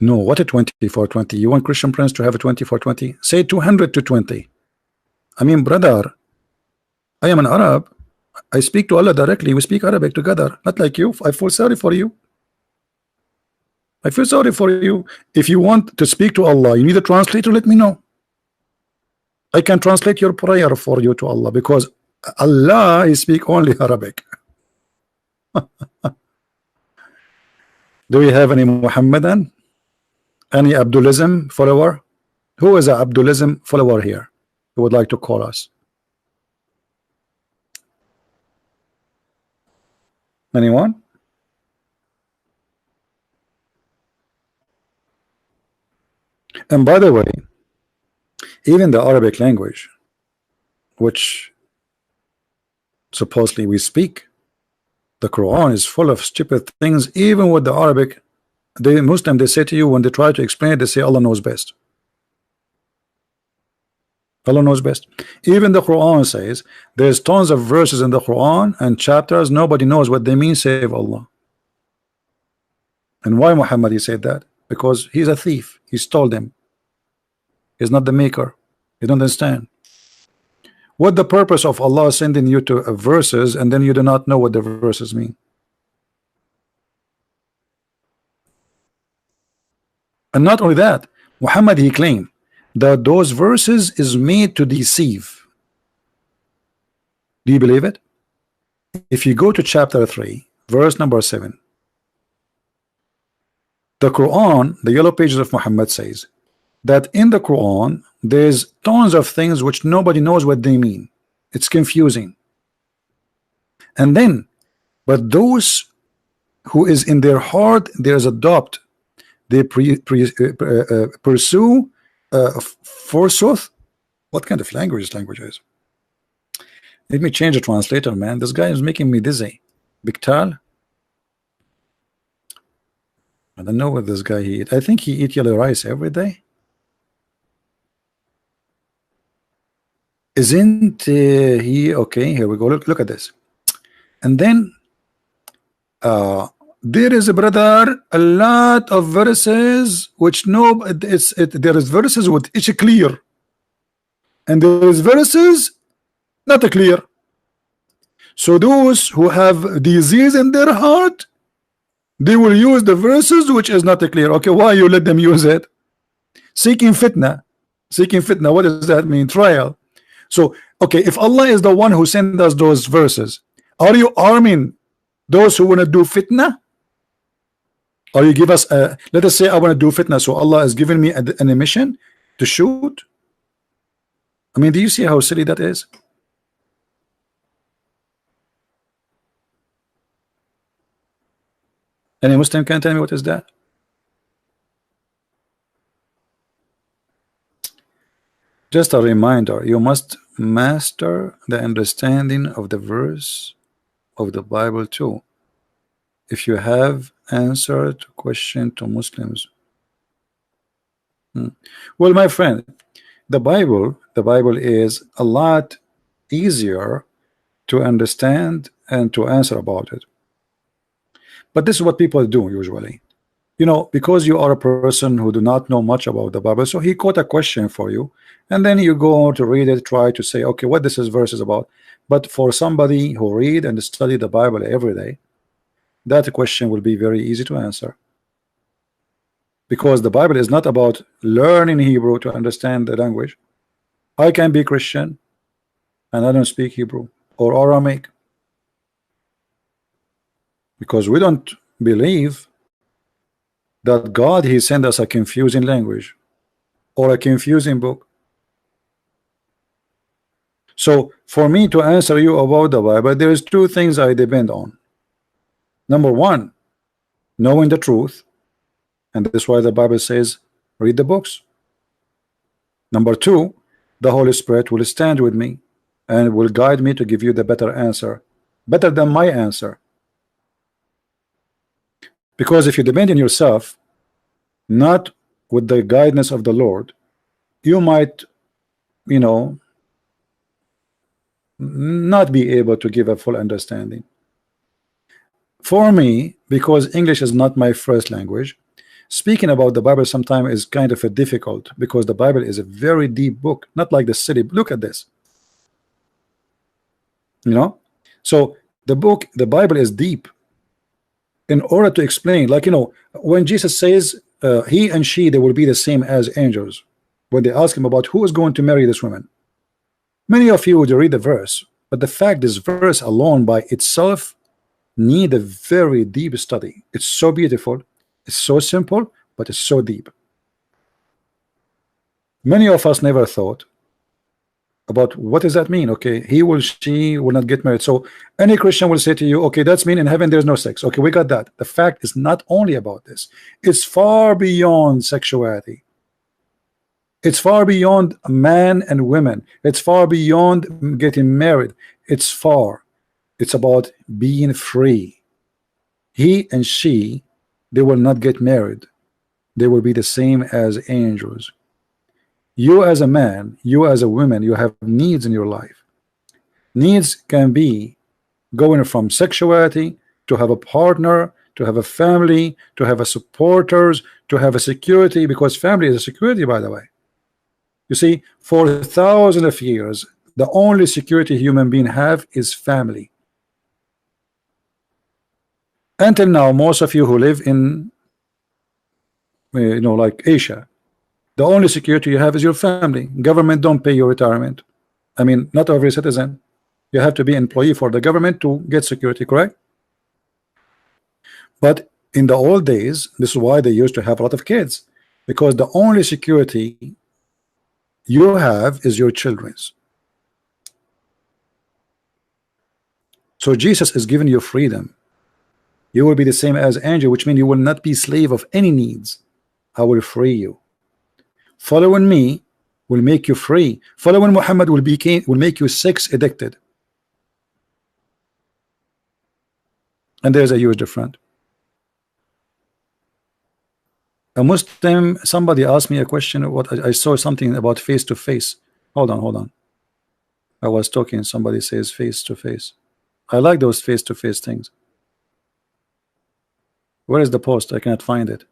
Speaker 1: No. What a 24-20? You want Christian Prince to have a 24-20? Say 200 to 20. I mean, brother, I am an Arab. I speak to Allah directly. We speak Arabic together. Not like you. I feel sorry for you. I feel sorry for you. If you want to speak to Allah, you need a translator. Let me know. I can translate your prayer for you to Allah because Allah, he speak only Arabic. Do we have any Muhammadan? Any Abdulism follower? Who is a Abdulism follower here? Who would like to call us? Anyone? And by the way, even the Arabic language, which supposedly we speak, the Quran is full of stupid things. Even with the Arabic, the Muslim, they say to you when they try to explain it, they say Allah knows best. Allah knows best. Even the Quran says there's tons of verses in the Quran and chapters, nobody knows what they mean save Allah. And why Muhammad he said that? Because he's a thief. He stole them. He's not the maker. You don't understand. What the purpose of Allah sending you to verses and then you do not know what the verses mean? And not only that, Muhammad he claimed that those verses is made to deceive. Do you believe it? If you go to chapter 3 verse number 7, the Quran, the yellow pages of Muhammad says that in the Quran there's tons of things which nobody knows what they mean. It's confusing. And then but those who is in their heart there's a doubt, they pursue forsooth. What kind of language is? Let me change the translator, man. This guy is making me dizzy. Biktal. I don't know what this guy he eat. I think he eat yellow rice every day. Isn't he okay? Here we go. Look at this. And then there is a brother a lot of verses which there is verses with it's clear and there is verses not clear. So those who have disease in their heart, they will use the verses which is not clear. Okay, why you let them use it? Seeking fitna. What does that mean? Trial. So okay, if Allah is the one who sent us those verses, are you arming those who want to do fitna? Or you give us a, let us say I want to do fitna, so Allah has given me an mission to shoot. I mean, do you see how silly that is? Any Muslim can tell me what is that? Just a reminder, you must master the understanding of the verse of the Bible too. If you have answered question to Muslims. Well, my friend, the Bible is a lot easier to understand and to answer about it. But this is what people do usually. You know, because you are a person who do not know much about the Bible, so he quote a question for you, and then you go to read it, try to say, okay, what this verse is about. But for somebody who read and study the Bible every day, that question will be very easy to answer. Because the Bible is not about learning Hebrew to understand the language. I can be Christian and I don't speak Hebrew or Aramaic, because we don't believe that God he sent us a confusing language or a confusing book. So for me to answer you about the Bible, there is two things I depend on. Number one, knowing the truth, and that's why the Bible says read the books. Number two, the Holy Spirit will stand with me and will guide me to give you the better answer, better than my answer. Because if you depend on yourself, not with the guidance of the Lord, you might, you know, not be able to give a full understanding. For me, because English is not my first language, speaking about the Bible sometimes is kind of a difficult, because the Bible is a very deep book, not like the city. Look at this, you know. So the book, the Bible is deep. In order to explain, like, you know, when Jesus says he and she, they will be the same as angels, when they ask him about who is going to marry this woman, many of you would read the verse, but the fact this verse alone by itself need a very deep study. It's so beautiful, It's so simple, but it's so deep. Many of us never thought about what does that mean. Okay, he will, she will not get married. So any Christian will say to you, okay, that's mean in heaven there's no sex. Okay, we got that. The fact is not only about this, it's far beyond sexuality. It's far beyond man and women. It's far beyond getting married. It's about being free. He and she, they will not get married. They will be the same as angels. You as a man, you as a woman, you have needs in your life. Needs can be going from sexuality to have a partner, to have a family, to have a supporters, to have a security, because family is a security, by the way. You see, for thousands of years, the only security human being have is family. Until now, most of you who live in, like Asia, the only security you have is your family. Government don't pay your retirement. I mean, not every citizen. You have to be an employee for the government to get security, correct? But in the old days, this is why they used to have a lot of kids, because the only security you have is your children's. So Jesus is giving you freedom. You will be the same as angel, which means you will not be slave of any needs. I will free you. Following me will make you free. Following Muhammad will make you sex addicted. And there's a huge difference. A Muslim, somebody asked me a question. What I saw something about face to face. Hold on. I was talking. Somebody says face to face. I like those face to face things. Where is the post? I cannot find it.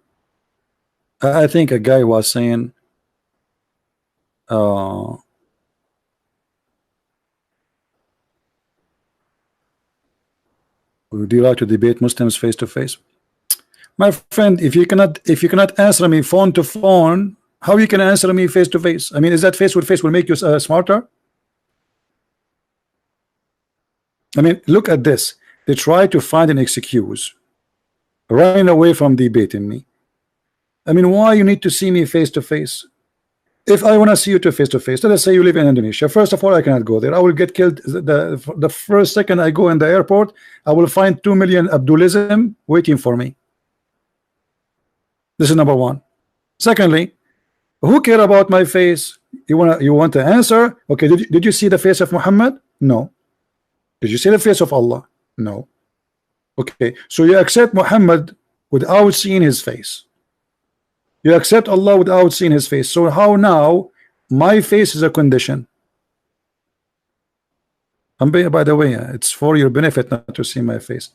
Speaker 1: I think a guy was saying, do you like to debate Muslims face to face? My friend, if you cannot answer me phone to phone, how you can answer me face to face? I mean, is that face with face will make you smarter? I mean, look at this. They try to find an excuse, running away from debating me. I mean, why you need to see me face to face? If I want to see you to face, let us say you live in Indonesia. First of all, I cannot go there. I will get killed the first second I go in the airport. I will find 2 million Abdulism waiting for me. This is number one. Secondly, who care about my face? You want to answer? Okay, did you see the face of Muhammad? No. Did you see the face of Allah? No. Okay, so you accept Muhammad without seeing his face. You accept Allah without seeing his face. So how now my face is a condition? And by the way, it's for your benefit not to see my face.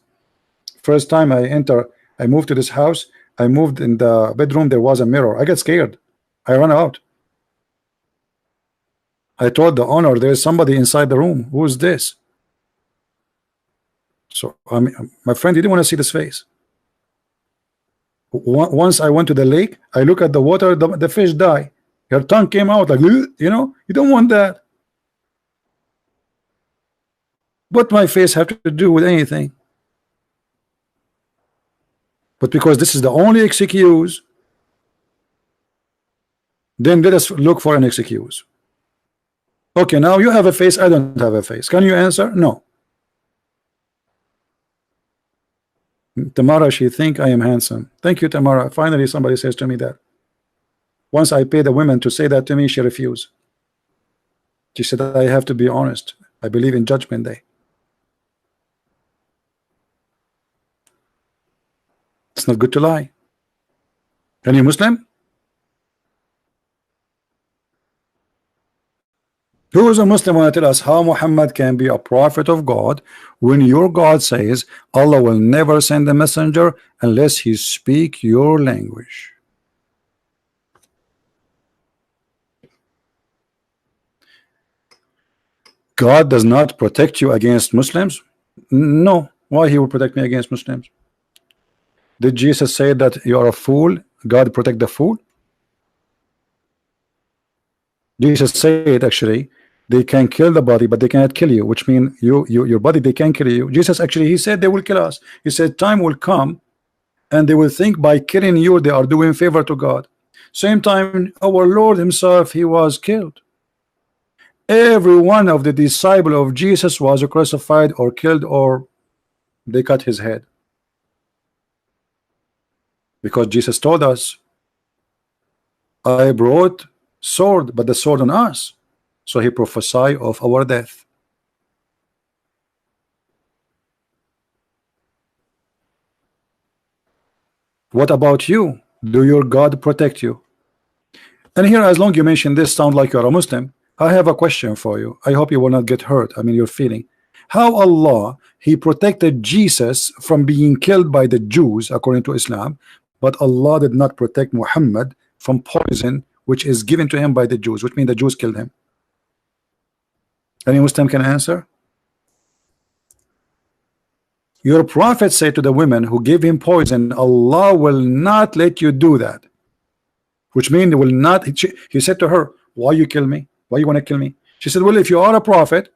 Speaker 1: First time I moved to this house. I moved in the bedroom. There was a mirror. I got scared. I ran out. I told the owner, there's somebody inside the room. Who's this? So my friend didn't want to see this face. Once I went to the lake, I look at the water, the fish die. Her tongue came out like, you don't want that. What my face have to do with anything? But because this is the only excuse, then let us look for an excuse. Okay, now you have a face, I don't have a face. Can you answer? No. Tamara, she think I am handsome. Thank you, Tamara. Finally somebody says to me that. Once I paid the women to say that to me, she refused. She said I have to be honest. I believe in judgment day. It's not good to lie. Are you Muslim? Who is a Muslim want to tell us how Muhammad can be a prophet of God when your God says Allah will never send a messenger unless he speak your language? God does not protect you against Muslims? No. Why he will protect me against Muslims? Did Jesus say that you are a fool? God protect the fool? Jesus said actually they can kill the body but they cannot kill you, which means your body they can kill you. Jesus actually he said they will kill us. He said time will come and they will think by killing you they are doing favor to God. Same time, our Lord himself, he was killed. Every one of the disciple of Jesus was crucified or killed, or they cut his head, because Jesus told us, I brought sword, but the sword on us. So he prophesied of our death. What about you? Do your God protect you? And here, as long you mention this, sound like you're a Muslim, I have a question for you. I hope you will not get hurt. I mean, you're feeling how Allah, he protected Jesus from being killed by the Jews according to Islam, but Allah did not protect Muhammad from poison which is given to him by the Jews, which means the Jews killed him. Any Muslim can answer? Your prophet said to the women who gave him poison, Allah will not let you do that, which means they will not. He said to her, why you kill me? Why you want to kill me? She said, well, if you are a prophet,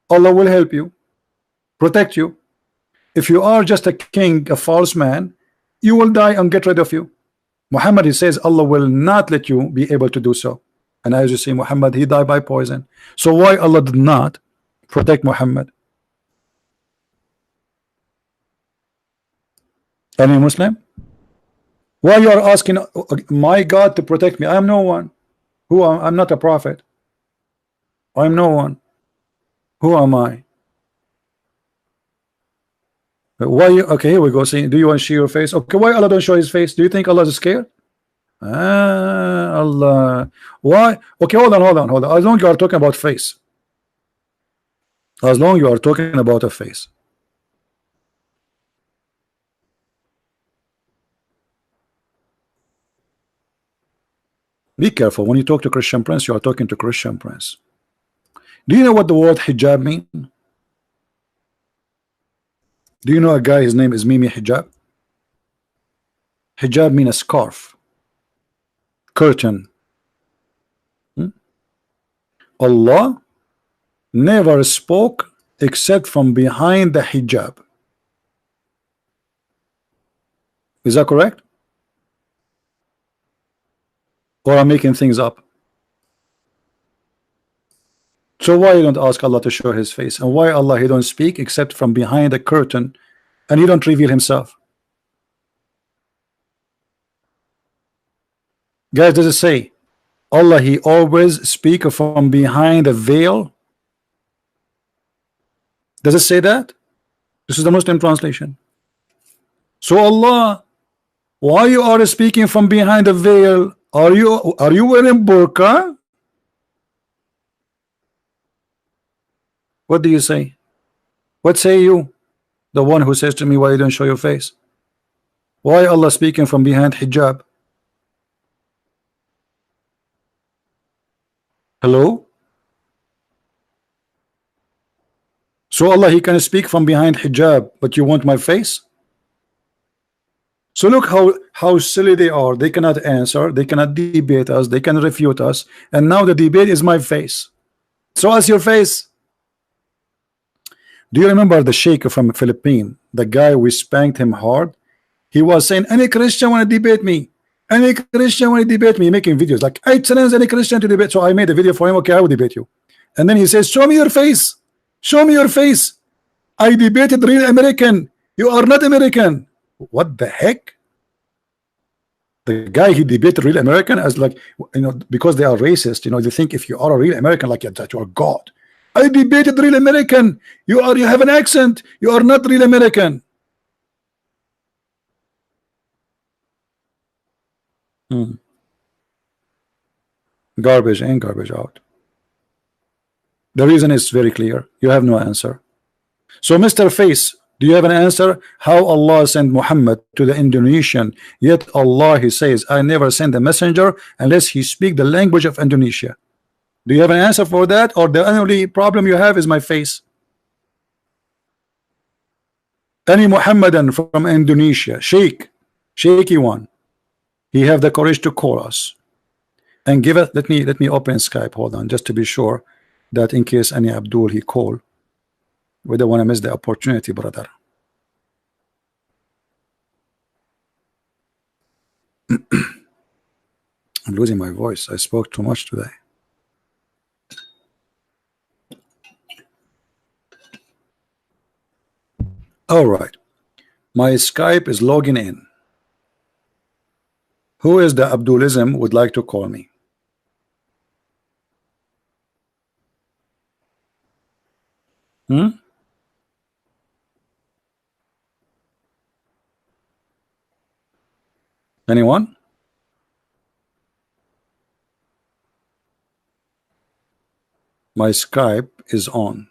Speaker 1: Allah will help you, protect you. If you are just a king, a false man, you will die and get rid of you. Muhammad, he says, Allah will not let you be able to do so. And as you see, Muhammad, he died by poison. So why Allah did not protect Muhammad? Any Muslim? Why you are asking my God to protect me? I am no one. Who am I'm not a prophet. I am no one. Who am I? Why you, okay, here we go. See, do you want to show your face? Okay, why Allah don't show his face? Do you think Allah is scared? Allah. Why? Okay, hold on. As long as you are talking about face. As long as you are talking about a face. Be careful when you talk to Christian Prince, you are talking to Christian Prince. Do you know what the word hijab means? Do you know a guy, his name is Mimi Hijab? Hijab means a scarf, curtain. Allah never spoke except from behind the hijab. Is that correct? Or I'm making things up? So why you don't ask Allah to show his face? And why Allah he don't speak except from behind the curtain, and he don't reveal himself? Guys, does it say Allah he always speak from behind the veil? Does it say that? This is the Muslim translation. So Allah, why you are speaking from behind the veil? Are you wearing burqa? What do you say? What say you? The one who says to me, why you don't show your face? Why Allah speaking from behind hijab? Hello? So Allah he can speak from behind hijab, but you want my face? So look how silly they are. They cannot answer, they cannot debate us, they can refute us, and now the debate is my face. So as your face. Do you remember the sheikh from Philippines, the guy we spanked him hard? He was saying, any Christian want to debate me, any Christian want to debate me, making videos like, I challenge any Christian to debate. So I made a video for him. Okay, I will debate you. And then he says, show me your face, show me your face. I debated real American, you are not American. What the heck? The guy he debated real American as like, you know, because they are racist, you know, they think if you are a real American like that you are God. I debated real American. You have an accent. You are not real American. Garbage in, garbage out. The reason is very clear. You have no answer. So Mr. Face, do you have an answer? How Allah sent Muhammad to the Indonesian, yet Allah he says, I never send a messenger unless he speak the language of Indonesia. Do you have an answer for that, or the only problem you have is my face? Any Muhammadan from Indonesia, shaky one, he have the courage to call us and give it. Let me open Skype. Hold on, just to be sure that in case any Abdul he call, we don't want to miss the opportunity, brother. I'm losing my voice. I spoke too much today. All right. My Skype is logging in. Who is the Abdulism would like to call me? Anyone? My Skype is on.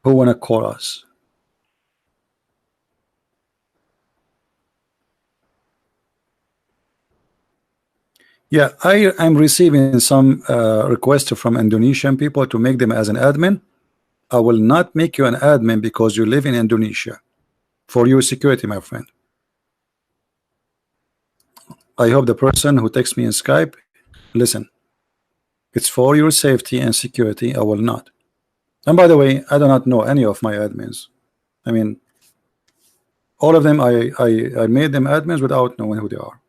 Speaker 1: Who wanna call us? Yeah, I'm receiving some requests from Indonesian people to make them as an admin. I will not make you an admin because you live in Indonesia. For your security, my friend. I hope the person who texts me in Skype, listen, it's for your safety and security. I will not. And by the way, I do not know any of my admins. I mean, all of them, I made them admins without knowing who they are.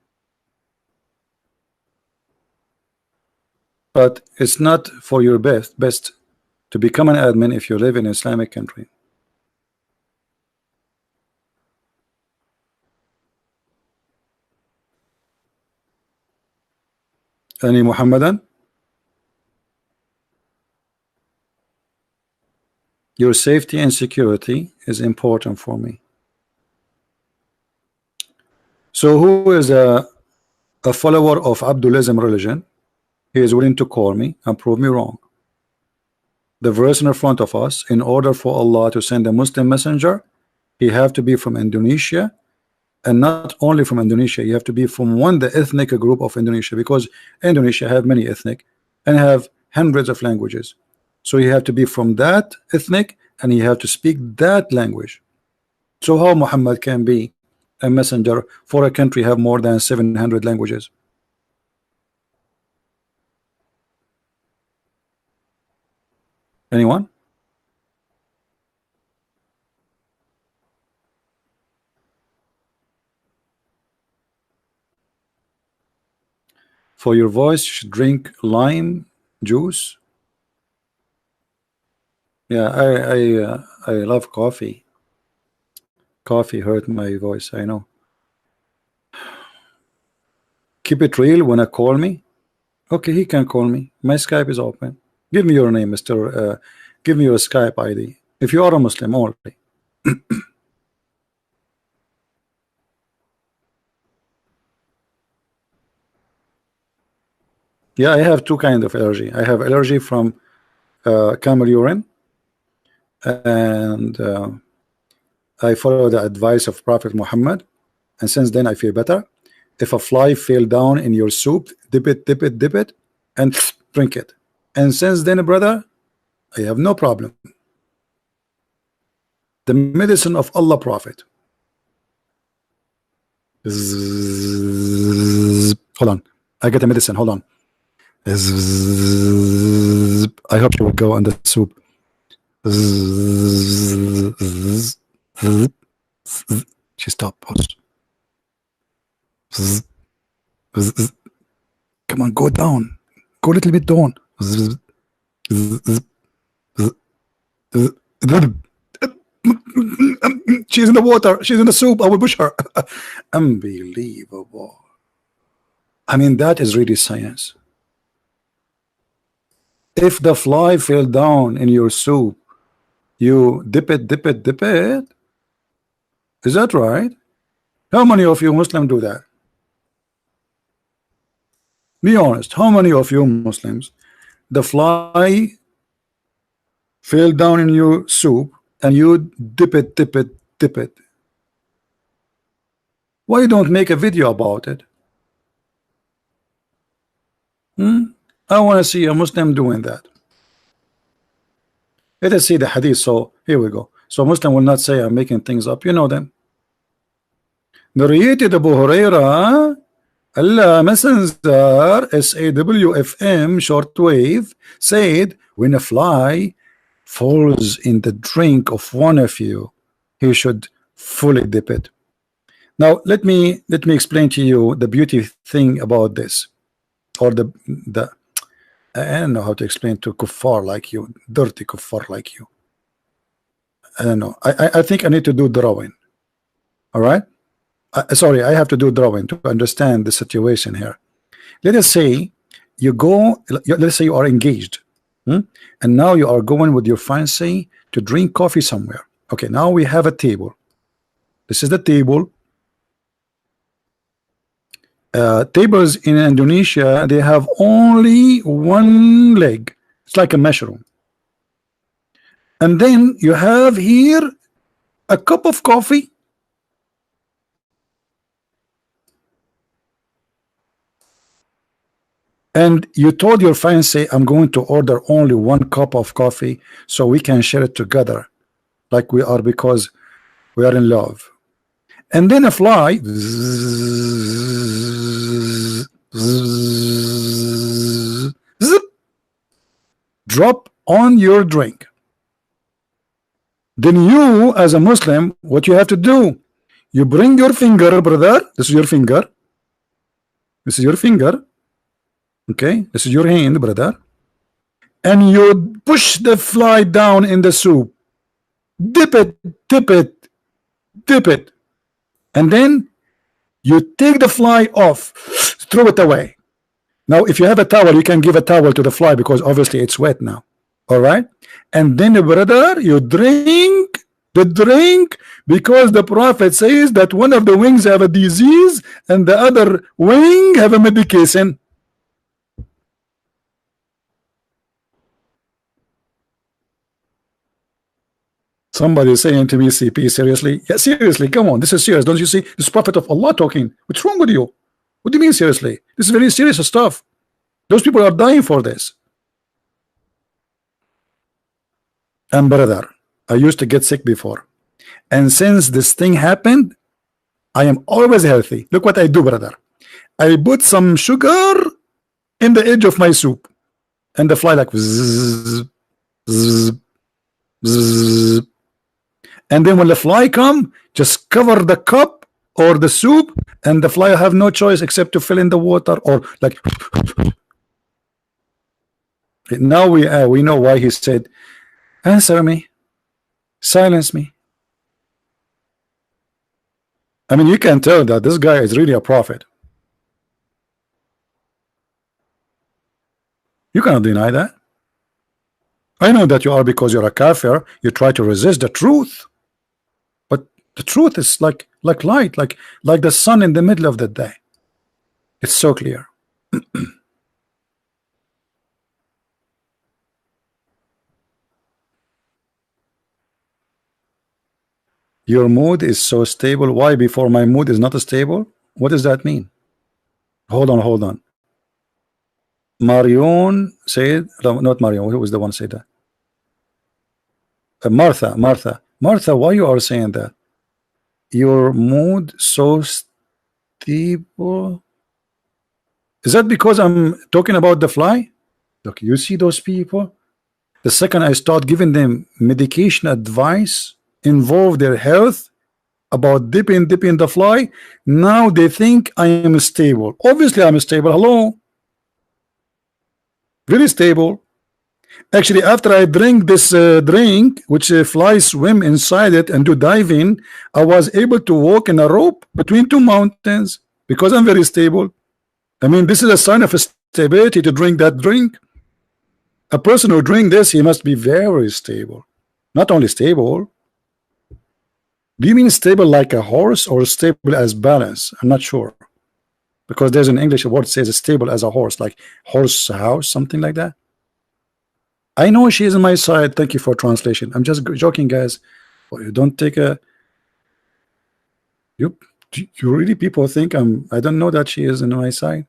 Speaker 1: But it's not for your best to become an admin if you live in an Islamic country. Any Muhammadan? Your safety and security is important for me. So who is a follower of Abdulism religion? He is willing to call me and prove me wrong. The verse in front of us, in order for Allah to send a Muslim messenger, he have to be from Indonesia, and not only from Indonesia, you have to be from the ethnic group of Indonesia, because Indonesia have many ethnic and have hundreds of languages. So you have to be from that ethnic and you have to speak that language. So how Muhammad can be a messenger for a country have more than 700 languages? Anyone? For your voice, you should drink lime juice. Yeah, I love coffee. Coffee hurt my voice, I know. Keep it real when I call me. Okay, he can call me. My Skype is open. Give me your name, Mr. Give me your Skype ID. If you are a Muslim only. Yeah, I have two kinds of allergy. I have allergy from camel urine, and I follow the advice of Prophet Muhammad, and since then I feel better. If a fly fell down in your soup, dip it, and drink it. And since then, brother, I have no problem. The medicine of Allah Prophet. Hold on, I get a medicine. Hold on. I hope you will go on the soup. She stopped. Come on, go down. Go a little bit down. She's in the water. She's in the soup. I will push her. Unbelievable. I mean, that is really science. If the fly fell down in your soup, you dip it. Is that right? How many of you Muslims do that? Be honest. How many of you Muslims, the fly fell down in your soup and you dip it? Why don't make a video about it? I want to see a Muslim doing that. Let us see the hadith. So here we go. So Muslim will not say I'm making things up. You know them. Narrated Abu Huraira, Allah Messenger, SAWFM shortwave, said, when a fly falls in the drink of one of you, he should fully dip it. Now let me explain to you the beauty thing about this, or the I don't know how to explain to kuffar like you, dirty kuffar like you. I don't know. I think I need to do drawing. All right. Sorry, I have to do drawing to understand the situation here. Let us say you go. Let's say you are engaged, and now you are going with your fiancé to drink coffee somewhere. Okay. Now we have a table. This is the table. Tables in Indonesia, they have only one leg. It's like a mushroom. And then you have here a cup of coffee, and you told your fiancé, I'm going to order only one cup of coffee so we can share it together like we are, because we are in love. And then a fly zip, drop on your drink. Then you, as a Muslim, what you have to do, you bring your finger, brother. This is your finger. This is your finger. Okay, this is your hand, brother. And you push the fly down in the soup. Dip it, dip it, dip it. And then you take the fly off, throw it away. Now, if you have a towel, you can give a towel to the fly because obviously it's wet now. All right. And then, brother, you drink the drink because the Prophet says that one of the wings have a disease and the other wing have a medication. Somebody is saying to me, CP, seriously? Yeah, seriously, come on, this is serious. Don't you see? This Prophet of Allah talking. What's wrong with you? What do you mean seriously? This is very serious stuff. Those people are dying for this. And brother, I used to get sick before. And since this thing happened, I am always healthy. Look what I do, brother. I put some sugar in the edge of my soup. And the fly like zzz, zzz, zzz. And then when the fly come, just cover the cup or the soup, and the fly have no choice except to fill in the water or like. Now we know why he said, answer me, silence me. I mean, you can tell that this guy is really a prophet. You cannot deny that. I know that you are, because you're a kafir. You try to resist the truth. The truth is like light, like the sun in the middle of the day. It's so clear. Your mood is so stable. Why before my mood is not stable? What does that mean? Hold on. Marion said, no, not Marion. Who was the one who said that? Martha, why you are saying that? Your mood so stable? Is that because I'm talking about the fly? Look, you see those people, the second I start giving them medication advice involve their health about dipping the fly, now they think I am stable. Obviously I'm stable. Hello, very stable. Actually, after I drink this drink, which flies swim inside it and do diving, I was able to walk in a rope between two mountains because I'm very stable. I mean, this is a sign of stability to drink that drink. A person who drink this, he must be very stable. Not only stable. Do you mean stable like a horse or stable as balance? I'm not sure. Because there's an English word says stable as a horse, like horse house, something like that. I know she is on my side. Thank you for translation. I'm just joking, guys. Well, you don't take a. You really people think I don't know that she is on my side.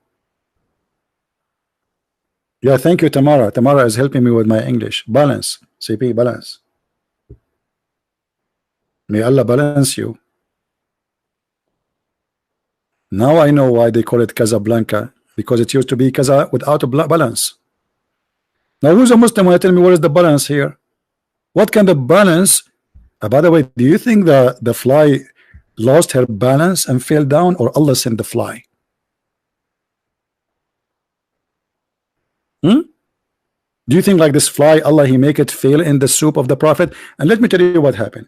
Speaker 1: Yeah, thank you, Tamara. Tamara is helping me with my English. Balance, CP, balance. May Allah balance you. Now I know why they call it Casablanca, because it used to be Casa without a balance. Now who's a Muslim when I tell me what is the balance here? What kind of balance? By the way, do you think the fly lost her balance and fell down, or Allah sent the fly? Hmm? Do you think like this fly, Allah he make it fail in the soup of the Prophet? And let me tell you what happened.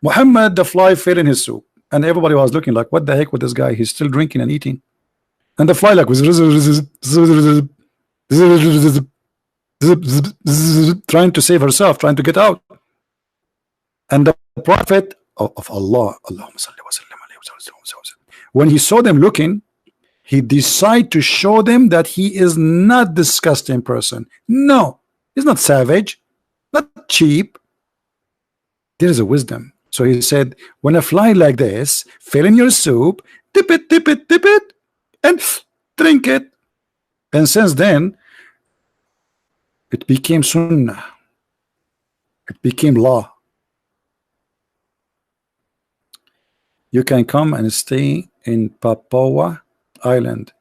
Speaker 1: Muhammad, the fly fell in his soup, and everybody was looking like, what the heck with this guy? He's still drinking and eating, and the fly like was trying to save herself, trying to get out. And the Prophet of Allah, when he saw them looking, he decided to show them that he is not disgusting person. No, he's not savage, not cheap. There is a wisdom. So he said, when a fly like this fell in your soup, dip it, dip it, dip it, and drink it. And since then, it became sunnah. It became law. You can come and stay in Papua Island.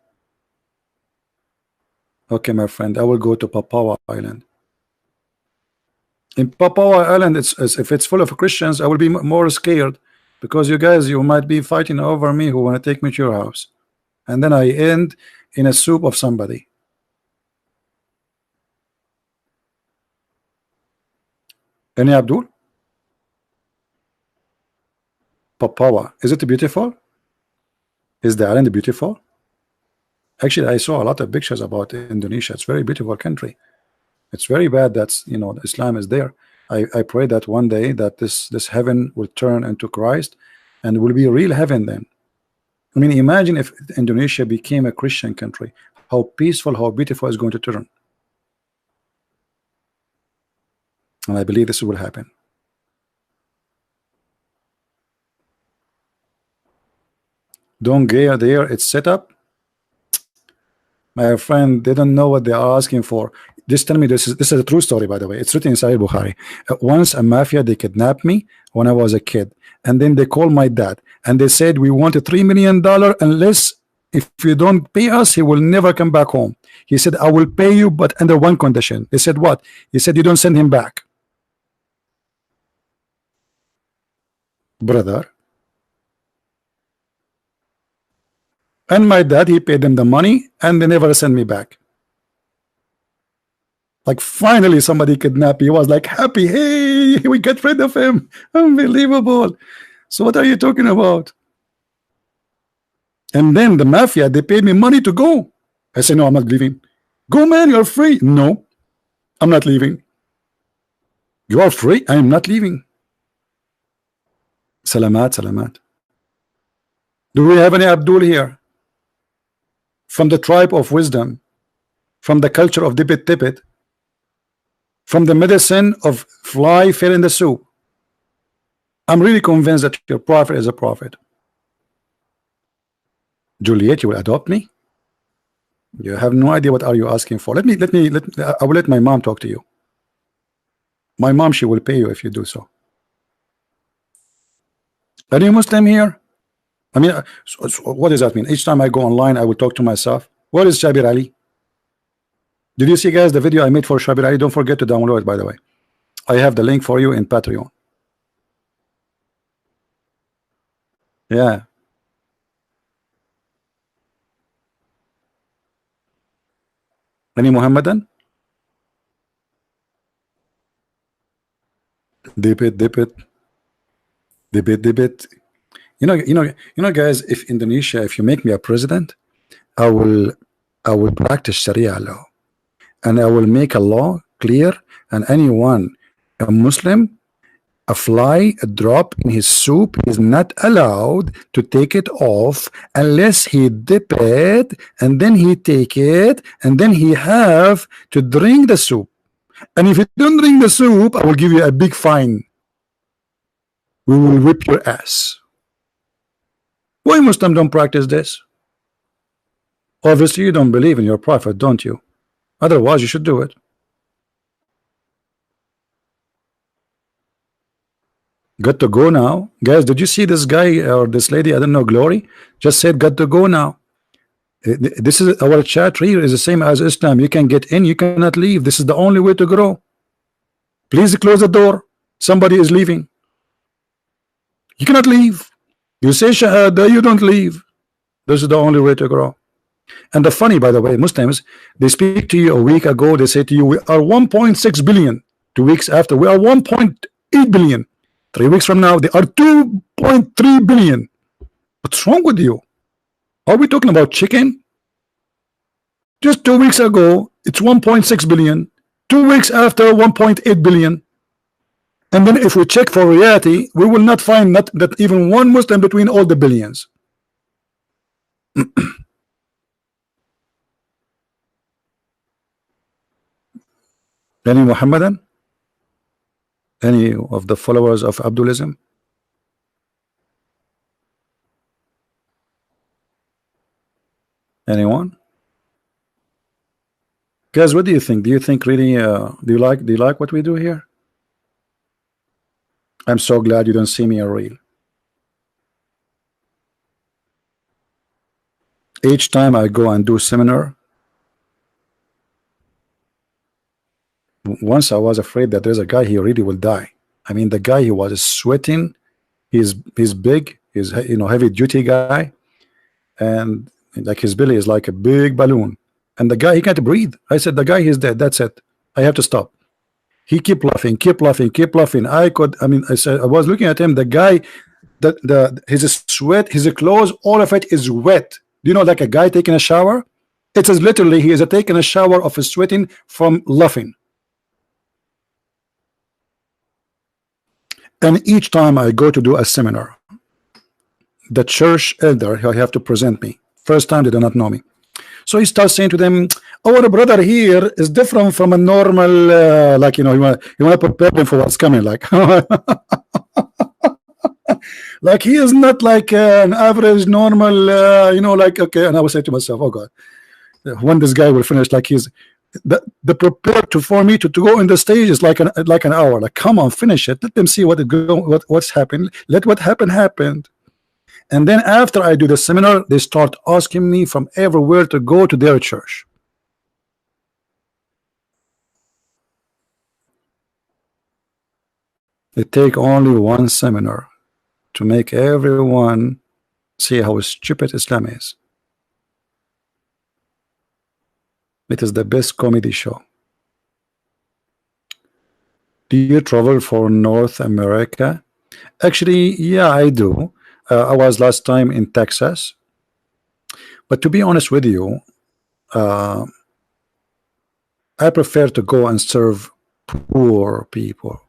Speaker 1: Okay, my friend, I will go to Papua Island. In Papua Island, if it's full of Christians, I will be more scared, because you guys, you might be fighting over me who want to take me to your house, and then I end in a soup of somebody. Any Abdul? Papua, is it beautiful? Is the island beautiful? Actually, I saw a lot of pictures about Indonesia. It's a very beautiful country. It's very bad that Islam is there. I pray that one day that this heaven will turn into Christ, and will be a real heaven then. I mean, imagine if Indonesia became a Christian country, how peaceful, how beautiful it's going to turn. And I believe this will happen. Don't get there, it's set up. My friend, they don't know what they are asking for. Just tell me, this is a true story, by the way. It's written inside Bukhari. Once a mafia, they kidnapped me when I was a kid, and then they called my dad and they said, we want $3 million, unless if you don't pay us, he will never come back home. He said, I will pay you, but under one condition. They said, what? He said, you don't send him back. Brother. And my dad, he paid them the money, and they never sent me back. Like, finally somebody kidnapped me. He was like happy, hey, we get rid of him. Unbelievable. So what are you talking about? And then the mafia, they paid me money to go. I said, no, I'm not leaving. Go, man, you're free. No, I'm not leaving. You are free, I am not leaving. Salamat, salamat. Do we have any Abdul here? From the tribe of wisdom, from the culture of dip it, from the medicine of fly fell in the soup. I'm really convinced that your prophet is a prophet. Juliet, you will adopt me? You have no idea what are you asking for. I will let my mom talk to you. My mom, she will pay you if you do so. Are you Muslim here? I mean, so what does that mean? Each time I go online, I will talk to myself. What is Shabir Ali? Did you see, guys, the video I made for Shabir Ali? Don't forget to download it, by the way. I have the link for you in Patreon. Yeah. Any Muhammadan? Dip it, dip it. Dip it, dip it. You know, guys, if Indonesia, if you make me a president, I will practice Sharia law, and I will make a law clear, and anyone, a Muslim, a fly, a drop in his soup is not allowed to take it off unless he dip it, and then he take it, and then he have to drink the soup. And if you don't drink the soup, I will give you a big fine. We will whip your ass. Why Muslims don't practice this? Obviously you don't believe in your prophet, don't you? Otherwise you should do it. Got to go now. Guys, did you see this guy or this lady, I don't know, Glory, just said got to go now. This is our chat here is the same as Islam. You can get in, you cannot leave. This is the only way to grow. Please close the door. Somebody is leaving. You cannot leave. You say shahada, you don't leave. This is the only way to grow. And the funny, by the way, Muslims, they speak to you a week ago, they say to you, we are 1.6 billion. 2 weeks after, we are 1.8 billion. 3 weeks from now, they are 2.3 billion. What's wrong with you? Are we talking about chicken? Just 2 weeks ago, it's 1.6 billion. 2 weeks after, 1.8 billion. And then if we check for reality, we will not find that even one Muslim between all the billions. Any Muhammadan? Any of the followers of Abdulism? Anyone? Guys, what do you think? Do you think really do you like what we do here? I'm so glad you don't see me a real. Each time I go and do seminar, once I was afraid that there's a guy, he really will die. I mean, the guy, he was sweating. He's big. He's, you know, heavy duty guy, and like his belly is like a big balloon. And the guy, he can't breathe. I said, the guy, he's dead. That's it. I have to stop. He keep laughing, keep laughing, keep laughing. I mean, I said, I was looking at him. The guy, his sweat, his clothes, all of it is wet. Do you know, like a guy taking a shower? It is literally, he is taking a shower of his sweating from laughing. And each time I go to do a seminar, the church elder, I have to present me. First time they do not know me. So he starts saying to them, our brother here is different from a normal, like, you know, you want to prepare them for what's coming. Like, like he is not like an average, normal, you know, like, okay. And I was saying to myself, oh God, when this guy will finish, like he's, the prepared to for me to go in the stage is like an hour. Like, come on, finish it. Let them see what's happened. Let what happened happened. And then after I do the seminar, they start asking me from everywhere to go to their church. It take only one seminar to make everyone see how stupid Islam is. It is the best comedy show. Do you travel for North America? Actually, yeah, I do. I was last time in Texas. But to be honest with you, I prefer to go and serve poor people,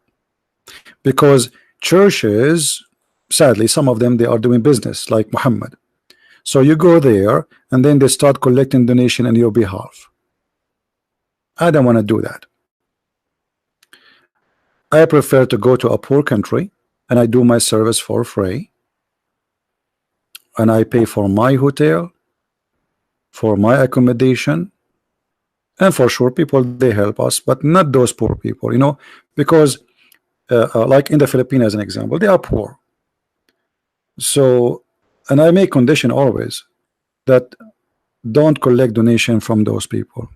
Speaker 1: because churches, sadly, some of them, they are doing business like Mohammed. So you go there and then they start collecting donation on your behalf. I don't want to do that. I prefer to go to a poor country and I do my service for free, and I pay for my hotel, for my accommodation, and for sure people, they help us, but not those poor people, you know, because like in the Philippines as an example, they are poor. So, and I make condition always that don't collect donation from those people.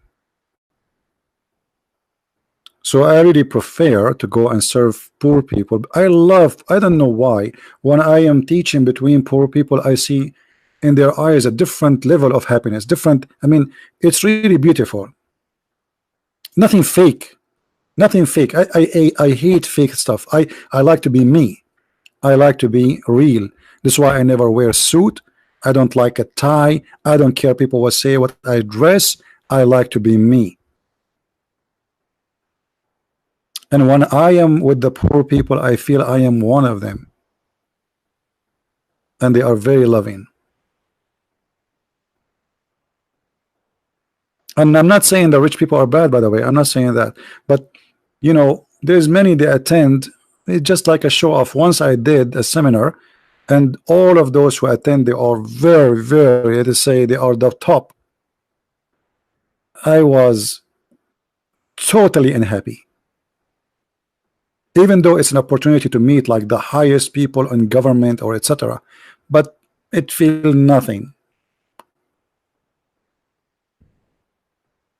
Speaker 1: So I really prefer to go and serve poor people. I don't know why, when I am teaching between poor people, I see in their eyes a different level of happiness, different. I mean, it's really beautiful. Nothing fake. Nothing fake. I hate fake stuff. I like to be me. I like to be real. That's why I never wear a suit. I don't like a tie. I don't care people will say what I dress. I like to be me. And when I am with the poor people, I feel I am one of them. And they are very loving. And I'm not saying the rich people are bad, by the way. I'm not saying that. But, you know, there's many they attend. It's just like a show off. Once I did a seminar, and all of those who attend, they are very, very, to say they are the top. I was totally unhappy. Even though it's an opportunity to meet like the highest people in government or etc., but it feels nothing.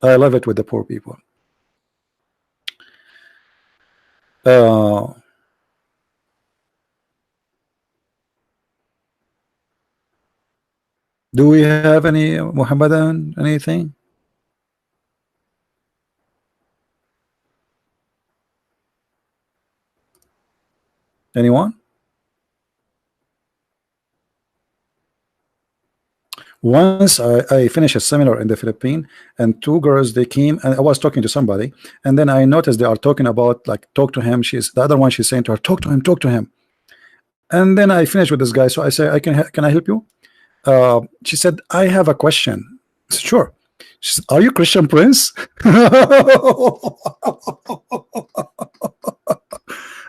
Speaker 1: I love it with the poor people. Do we have any Muhammadan anything? Anyone? Once I finished a seminar in the Philippines, and two girls they came, and I was talking to somebody, and then I noticed they are talking about like talk to him. She's the other one. She's saying to her, talk to him. And then I finished with this guy. So I say, can I help you? She said, I have a question. I said, sure. She said, are you Christian Prince?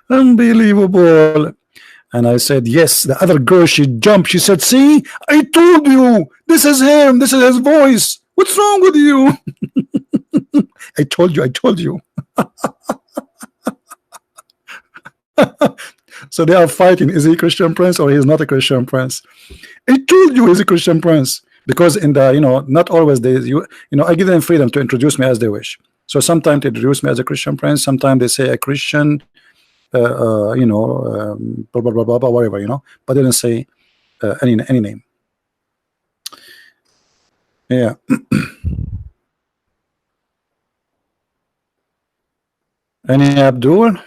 Speaker 1: Unbelievable. And I said, yes. The other girl, she jumped. She said, see, I told you, this is him. This is his voice. What's wrong with you? I told you. So they are fighting. Is he Christian Prince or he's not a Christian Prince? I told you he's a Christian Prince. Because in the, not always they, I give them freedom to introduce me as they wish. So sometimes they introduce me as a Christian Prince. Sometimes they say a Christian, blah, blah, blah, blah, blah, whatever, but they didn't say any name. Yeah. Any Abdul?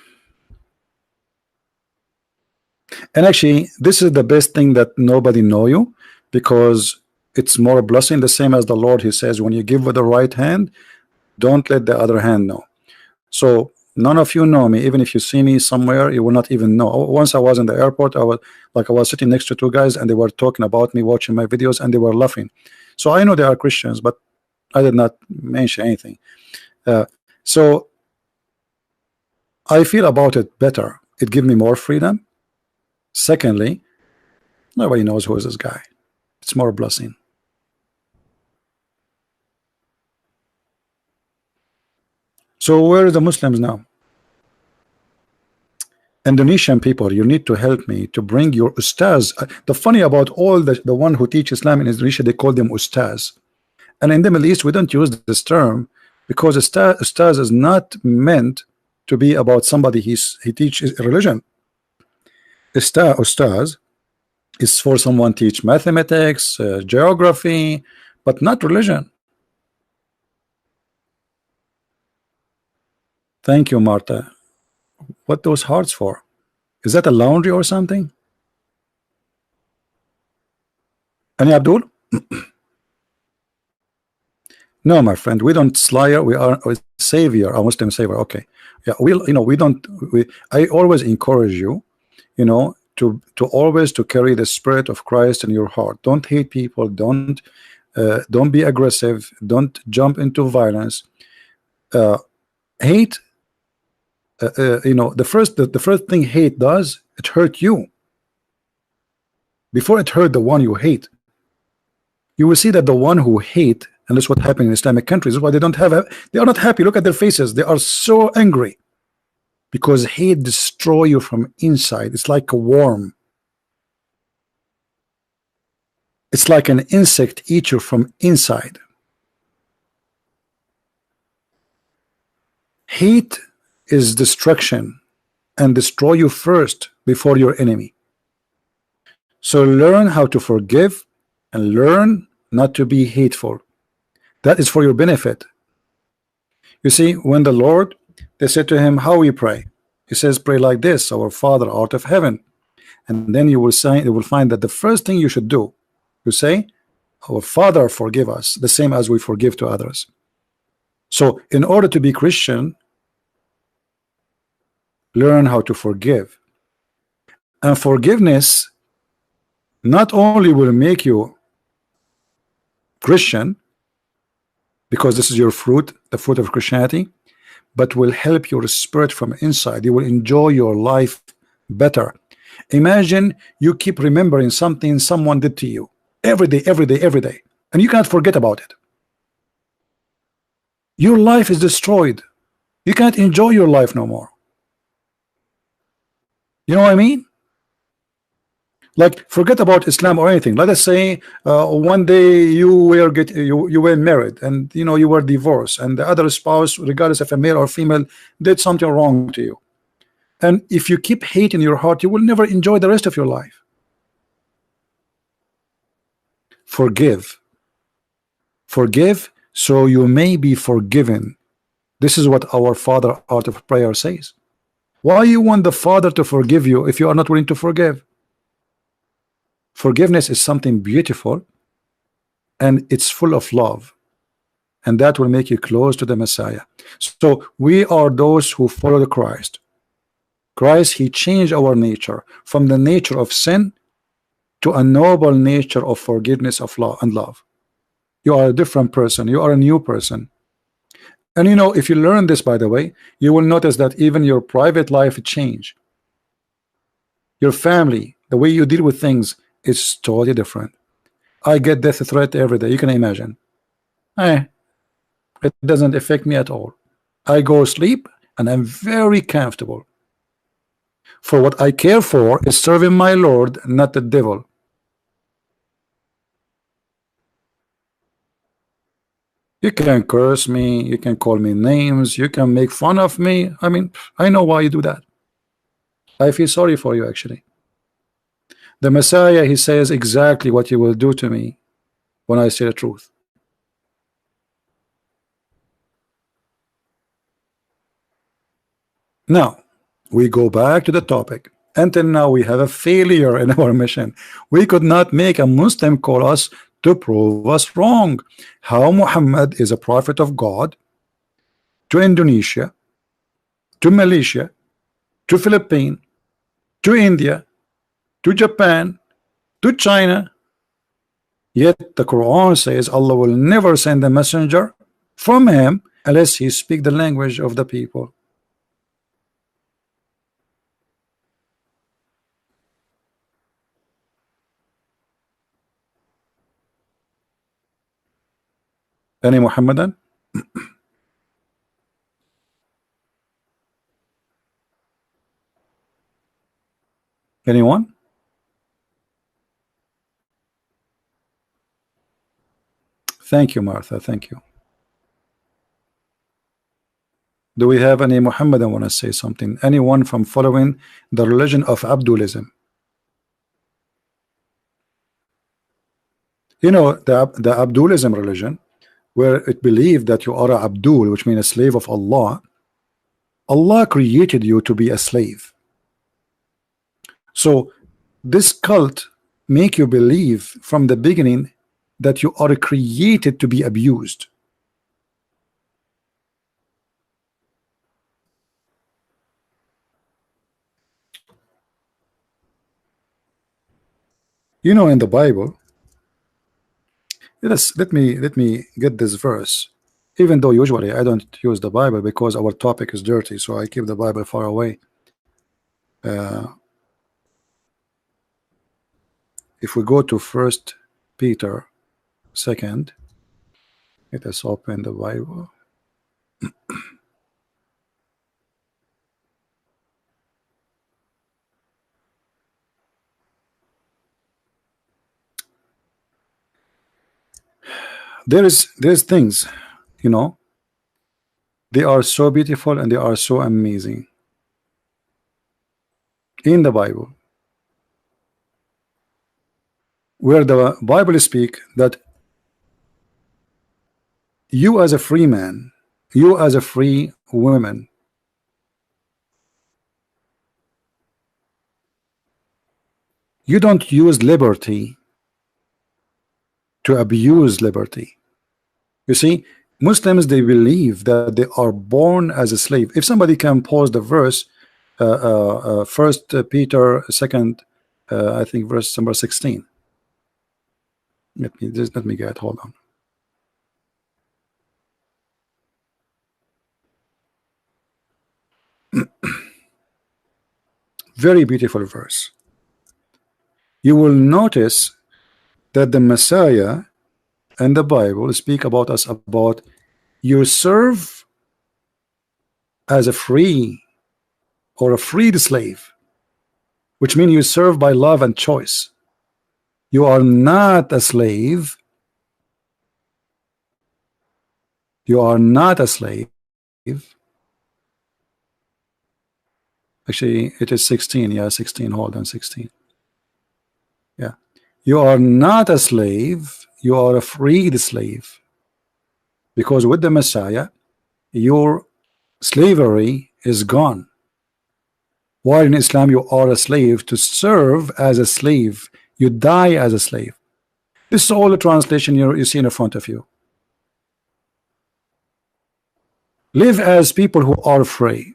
Speaker 1: And actually, this is the best thing that nobody know you, because it's more a blessing. The same as the Lord, he says, when you give with the right hand, don't let the other hand know. So none of you know me. Even if you see me somewhere, you will not even know. Once I was in the airport, I was sitting next to two guys, and they were talking about me, watching my videos, and they were laughing. So I know they are Christians, but I did not mention anything. So I feel about it better. It gives me more freedom. Secondly, nobody knows who is this guy. It's more a blessing. So where are the Muslims now? Indonesian people, you need to help me to bring your ustaz. The funny about all the one who teach Islam in Indonesia, they call them ustaz. And in the Middle East, we don't use this term because ustaz is not meant to be about somebody he teaches religion. Ustaz is for someone teach mathematics, geography, but not religion. Thank you, Marta. What those hearts for? Is that a laundry or something? Any Abdul? No, my friend, we don't slayer. We are a savior, a Muslim savior. Okay, yeah, we don't. I always encourage you, to always to carry the spirit of Christ in your heart. Don't hate people. Don't be aggressive. Don't jump into violence. Hate. The first thing hate does, it hurt you before it hurt the one you hate. You will see that the one who hate, and that's what happened in Islamic countries, is why they are not happy. Look at their faces. They are so angry because hate destroy you from inside. It's like a worm. It's like an insect eat you from inside. Hate is destruction and destroy you first before your enemy. So learn how to forgive and learn not to be hateful. That is for your benefit. You see, when the Lord, they said to him, how we pray? He says, pray like this: our Father art of heaven. And then you will find that the first thing you should do, you say, our Father forgive us, the same as we forgive to others. So in order to be Christian, learn how to forgive. And forgiveness not only will make you Christian, because this is your fruit, the fruit of Christianity, but will help your spirit from inside. You will enjoy your life better. Imagine you keep remembering something someone did to you every day, and you can't forget about it. Your life is destroyed. You can't enjoy your life no more. You know what I mean? Like, forget about Islam or anything. Let us say one day you were married, and you were divorced, and the other spouse, regardless of a male or female, did something wrong to you. And if you keep hate in your heart, you will never enjoy the rest of your life. Forgive. Forgive so you may be forgiven. This is what our Father Art of Prayer says. Why you want the Father to forgive you if you are not willing to forgive? Forgiveness is something beautiful, and it's full of love, and that will make you close to the Messiah. So we are those who follow the Christ. Christ, he changed our nature from the nature of sin to a noble nature of forgiveness, of love and love. You are a different person. You are a new person. And you know, if you learn this, by the way, you will notice that even your private life change. Your family, the way you deal with things is totally different. I get death threat every day. You can imagine. It doesn't affect me at all. I go sleep and I'm very comfortable. For what I care for is serving my Lord, not the devil. You can curse me, you can call me names, you can make fun of me. I mean, I know why you do that. I feel sorry for you, actually. The Messiah, he says exactly what you will do to me when I say the truth. Now, we go back to the topic. Until now, we have a failure in our mission. We could not make a Muslim call us to prove us wrong. How Muhammad is a prophet of God to Indonesia, to Malaysia, to Philippines, to India, to Japan, to China. Yet the Quran says Allah will never send a messenger from him unless he speak the language of the people. Any Muhammadan? Anyone? Thank you, Martha. Thank you. Do we have any Muhammadan want to say something? Anyone from following the religion of Abdulism? You know, the Abdulism religion, where it believed that you are a Abdul, which means a slave of Allah. Allah created you to be a slave. So this cult make you believe from the beginning that you are created to be abused. You know, in the Bible, let me get this verse. Even though usually I don't use the Bible because our topic is dirty, so I keep the Bible far away. If we go to 1 Peter 2, let us open the Bible. There's things, you know, they are so beautiful and they are so amazing in the Bible, where the Bible speak that you as a free man, you as a free woman, you don't use liberty to abuse liberty. You see, Muslims, they believe that they are born as a slave. If somebody can pause the verse, 1 Peter 2, I think verse number 16. Let me get, hold on. Very beautiful verse. You will notice that the Messiah and the Bible speak about us about you serve as a free or a freed slave, which means you serve by love and choice. You are not a slave. You are not a slave. Actually, it is 16. Yeah, 16. Hold on, 16. Yeah. You are not a slave, you are a freed slave. Because with the Messiah, your slavery is gone. While in Islam, you are a slave to serve as a slave. You die as a slave. This is all the translation you see in front of you. Live as people who are free,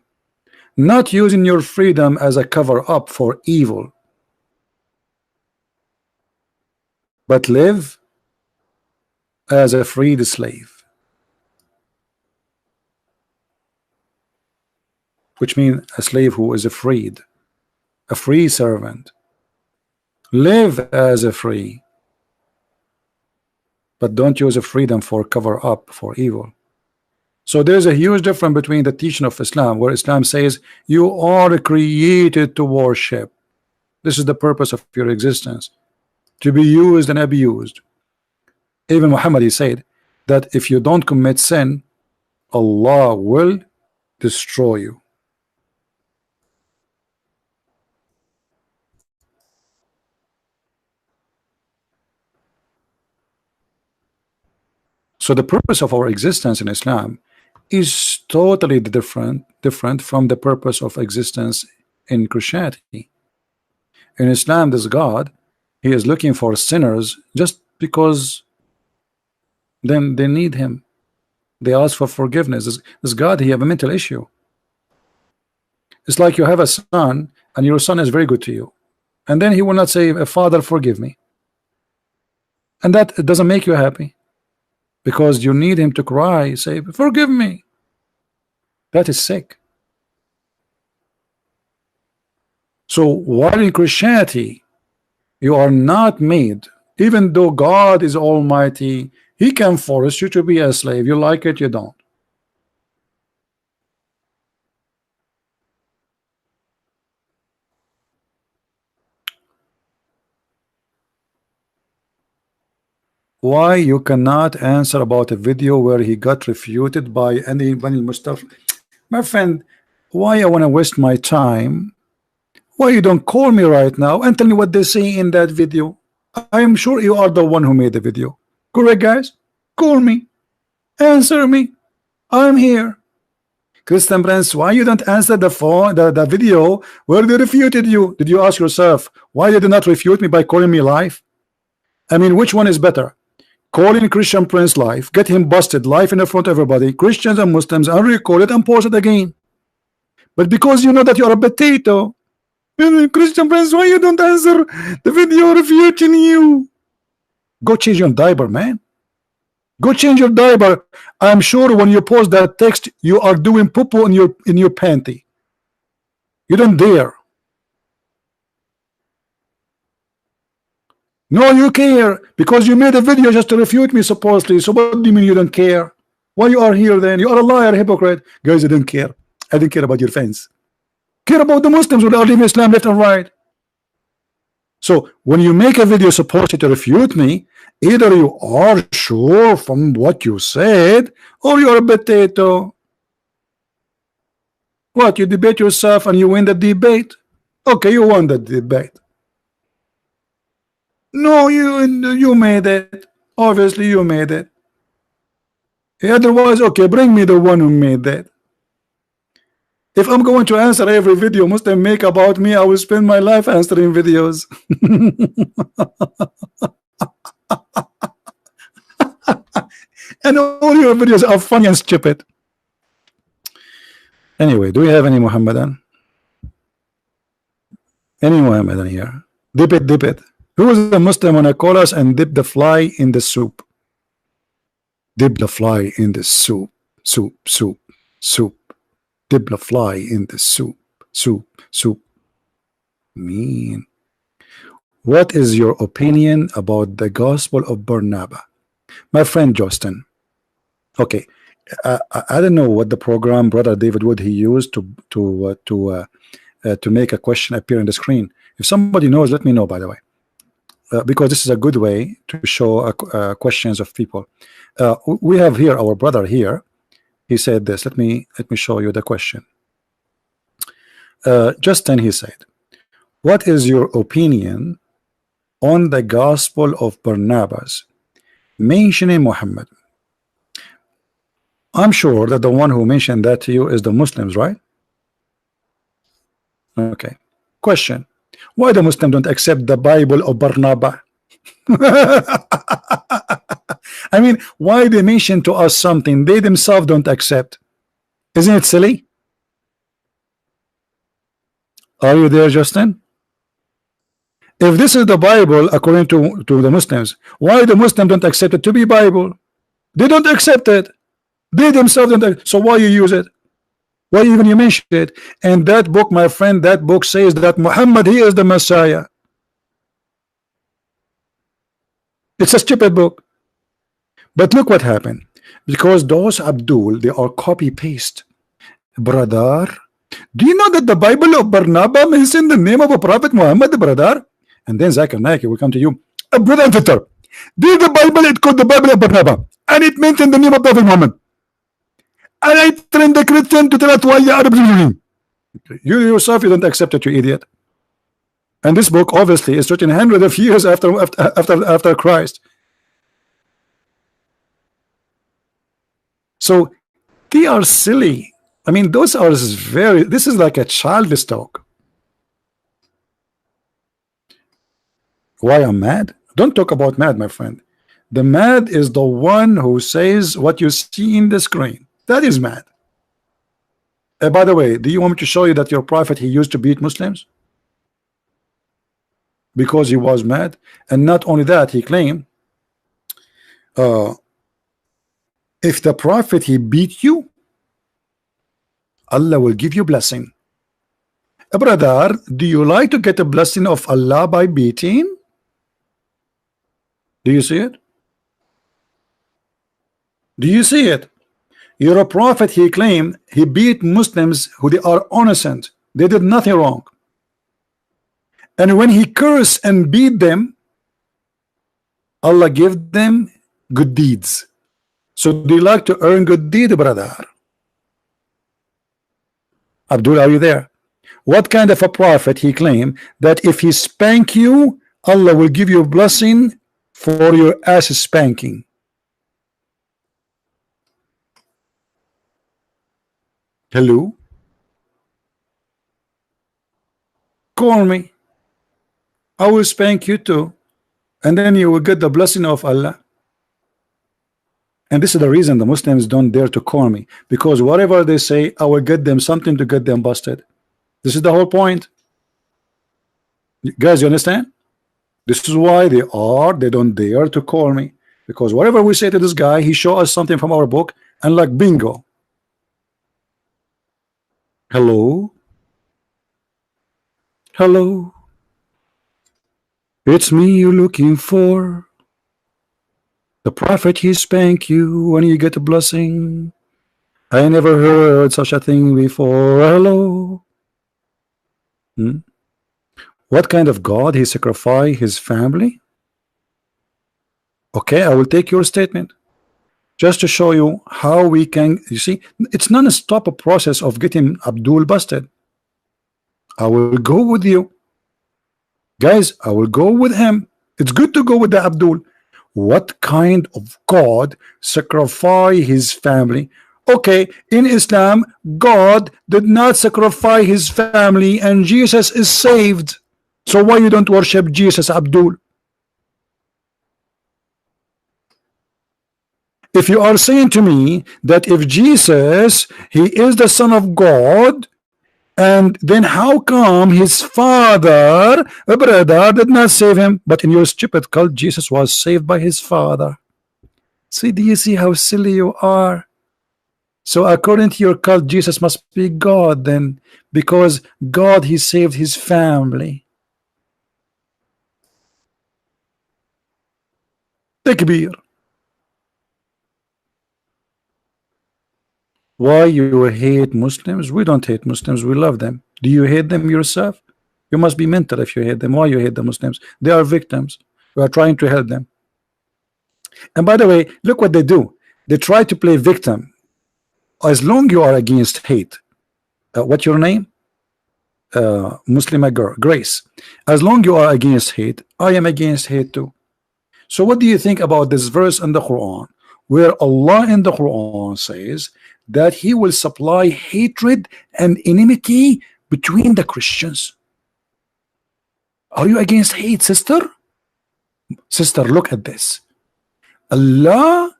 Speaker 1: not using your freedom as a cover-up for evil, but live as a freed slave, which means a slave who is freed, a free servant. Live as a free, but don't use a freedom for cover-up for evil. So there's a huge difference between the teaching of Islam, where Islam says you are created to worship. This is the purpose of your existence, to be used and abused. Even Muhammad, he said that if you don't commit sin, Allah will destroy you. So the purpose of our existence in Islam is totally different from the purpose of existence in Christianity. In Islam, this God, he is looking for sinners just because then they need him. They ask for forgiveness. This God, he have a mental issue. It's like you have a son and your son is very good to you, and then he will not say, Father, forgive me. And that doesn't make you happy, because you need him to cry, say, forgive me. That is sick. So while in Christianity, you are not made, even though God is almighty, he can force you to be a slave. You like it, you don't. Why you cannot answer about a video where he got refuted by anybody? Mustafa, my friend, why I want to waste my time? Why you don't call me right now and tell me what they say in that video? I am sure you are the one who made the video. Correct, guys? Call me, answer me. I'm here. Christian Prince, why you don't answer the phone, the video where they refuted you? Did you ask yourself why did you not refute me by calling me live? I mean, which one is better? Calling Christian Prince live, get him busted live in the front of everybody, Christians and Muslims, and record it and post it again. But because you know that you're a potato, Christian Prince, why you don't answer the video refuting you? Go change your diaper, man. Go change your diaper. I'm sure when you post that text, you are doing poo-poo in your panty. You don't dare. No, you care, because you made a video just to refute me supposedly. So what do you mean you don't care? Why you are here then? You are a liar, hypocrite. Guys, I don't care. I don't care about your fans. Care about the Muslims who are leaving Islam left and right. So when you make a video supposed to refute me, either you are sure from what you said, or you're a potato. What, you debate yourself and you win the debate? Okay, you won the debate. No, you made it. Obviously you made it. Otherwise, okay, bring me the one who made that. If I'm going to answer every video Muslim make about me, I will spend my life answering videos. And all your videos are funny and stupid. Anyway, do we have any Muhammadan? Any Muhammadan here? Dip it, dip it. Who is the Muslim wanna call us and dip the fly in the soup? Dip the fly in the soup. Soup, soup, soup. Dip the fly in the soup. Soup, soup. Mean. What is your opinion about the Gospel of Barnabas? My friend Justin. Okay, I don't know what the program Brother David Wood he used to make a question appear on the screen. If somebody knows, let me know. By the way, because this is a good way to show questions of people. We have here our brother here. He said this. Let me show you the question. Justin, he said, "What is your opinion on the Gospel of Barnabas mentioning Muhammad. I'm sure that the one who mentioned that to you is the Muslims, right? Okay. Question: why the Muslims don't accept the Bible of Barnabas? I mean, why they mention to us something they themselves don't accept? Isn't it silly? Are you there, Justin? If this is the Bible according to the Muslims, why the Muslims don't accept it to be Bible? They don't accept it. They themselves don't. So why you use it? Why even you mention it? And that book, my friend, that book says that Muhammad, he is the Messiah. It's a stupid book. But look what happened. Because those Abdul, they are copy paste. Brother, do you know that the Bible of Barnabas mentions the name of a Prophet Muhammad, brother? And then Zakir Naik will come to you, brother and sister, this the Bible, it called the Bible of Barnabas, and it mentioned the name of Prophet Muhammad. And I trained the Christian to tell us why the Arabs. You yourself, you don't accept it, you idiot. And this book obviously is written hundreds of years after Christ. So they are silly. I mean, those are very, this is like a childish talk. Why I'm mad? Don't talk about mad, my friend. The mad is the one who says what you see in the screen. That is mad. By the way, do you want me to show you that your prophet, he used to beat Muslims? Because he was mad. And not only that, he claimed, if the prophet, he beat you, Allah will give you blessing. Brother, do you like to get a blessing of Allah by beating? Do you see it? Do you see it? Your prophet, he claimed he beat Muslims who they are innocent. They did nothing wrong. And when he cursed and beat them, Allah gave them good deeds. So do you like to earn good deed, brother? Abdul, are you there? What kind of a prophet he claimed that if he spank you, Allah will give you a blessing for your ass spanking? Hello? Call me. I will spank you too. And then you will get the blessing of Allah. And this is the reason the Muslims don't dare to call me, because whatever they say, I will get them something to get them busted. This is the whole point. Guys, you understand? This is why they don't dare to call me, because whatever we say to this guy, he show us something from our book, and like bingo. Hello? Hello? It's me you're looking for. The prophet, he spank you when you get a blessing. I never heard such a thing before. Hello? What kind of God he sacrificed his family? Okay, I will take your statement just to show you how we can, you see, it's non-stop a process of getting Abdul busted. I will go with you. Guys, I will go with him. It's good to go with the Abdul. What kind of God sacrifice his family? Okay, in Islam, God did not sacrifice his family and Jesus is saved. So why you don't worship Jesus, Abdul? If you are saying to me that if Jesus, he is the Son of God, and then how come his father, a brother, did not save him? But in your stupid cult, Jesus was saved by his father. See, do you see how silly you are? So according to your cult, Jesus must be God then, because God, he saved his family. Takbir. Why you hate Muslims? We don't hate Muslims, we love them. Do you hate them yourself? You must be mental if you hate them. Why you hate the Muslims? They are victims. We are trying to help them. And by the way, look what they do. They try to play victim. As long you are against hate, what's your name? Muslimah girl, Grace, as long you are against hate, I am against hate too. So what do you think about this verse in the Quran, where Allah in the Quran says that He will supply hatred and enmity between the Christians? Are you against hate, sister? Sister, look at this. Allah,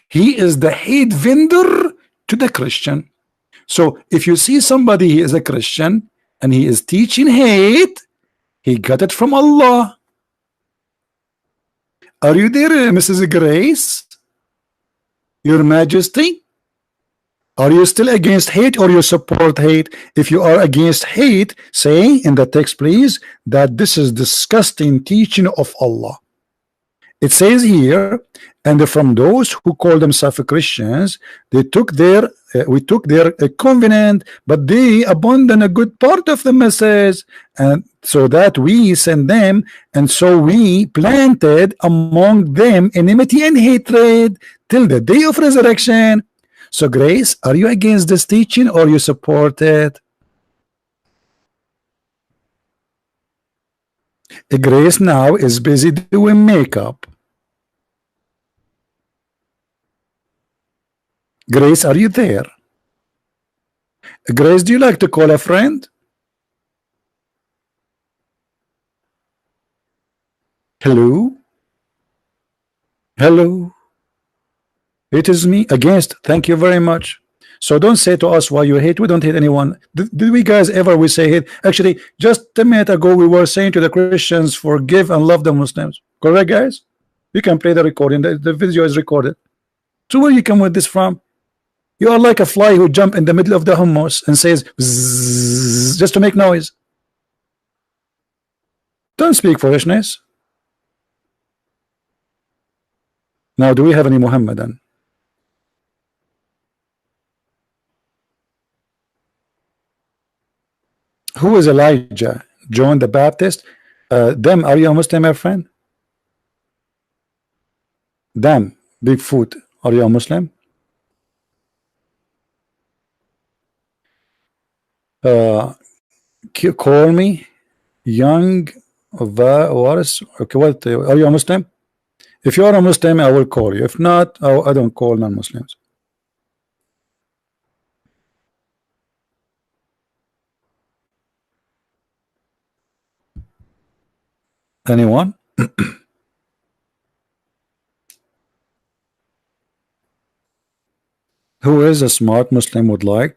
Speaker 1: He is the hate vendor to the Christian. So if you see somebody, he is a Christian and he is teaching hate, he got it from Allah. Are you there, Mrs. Grace? Your Majesty? Are you still against hate or you support hate? If you are against hate, say in the text, please, that this is disgusting teaching of Allah. It says here, and from those who call themselves Christians, they took their we took their covenant, but they abandoned a good part of the message, and so that we sent them, and so we planted among them enmity and hatred till the day of resurrection. So Grace, are you against this teaching or you support it? Grace now is busy doing makeup. Grace, are you there? Grace, do you like to call a friend? Hello? Hello? It is me against. Thank you very much. So don't say to us why you hate. We don't hate anyone. Did we guys ever we say hate? Actually, just a minute ago we were saying to the Christians, forgive and love the Muslims. Correct, guys? You can play the recording. The video is recorded. So where you come with this from? You are like a fly who jump in the middle of the hummus and says bzzz, just to make noise. Don't speak foolishness. Now, do we have any Muhammadan? Who is Elijah? John the Baptist? Them, are you a Muslim, my friend? Them, Bigfoot, are you a Muslim? Call me young Waris. Okay, what are you a Muslim? If you are a Muslim, I will call you. If not, I don't call non-Muslims. Anyone? Who is a smart Muslim would like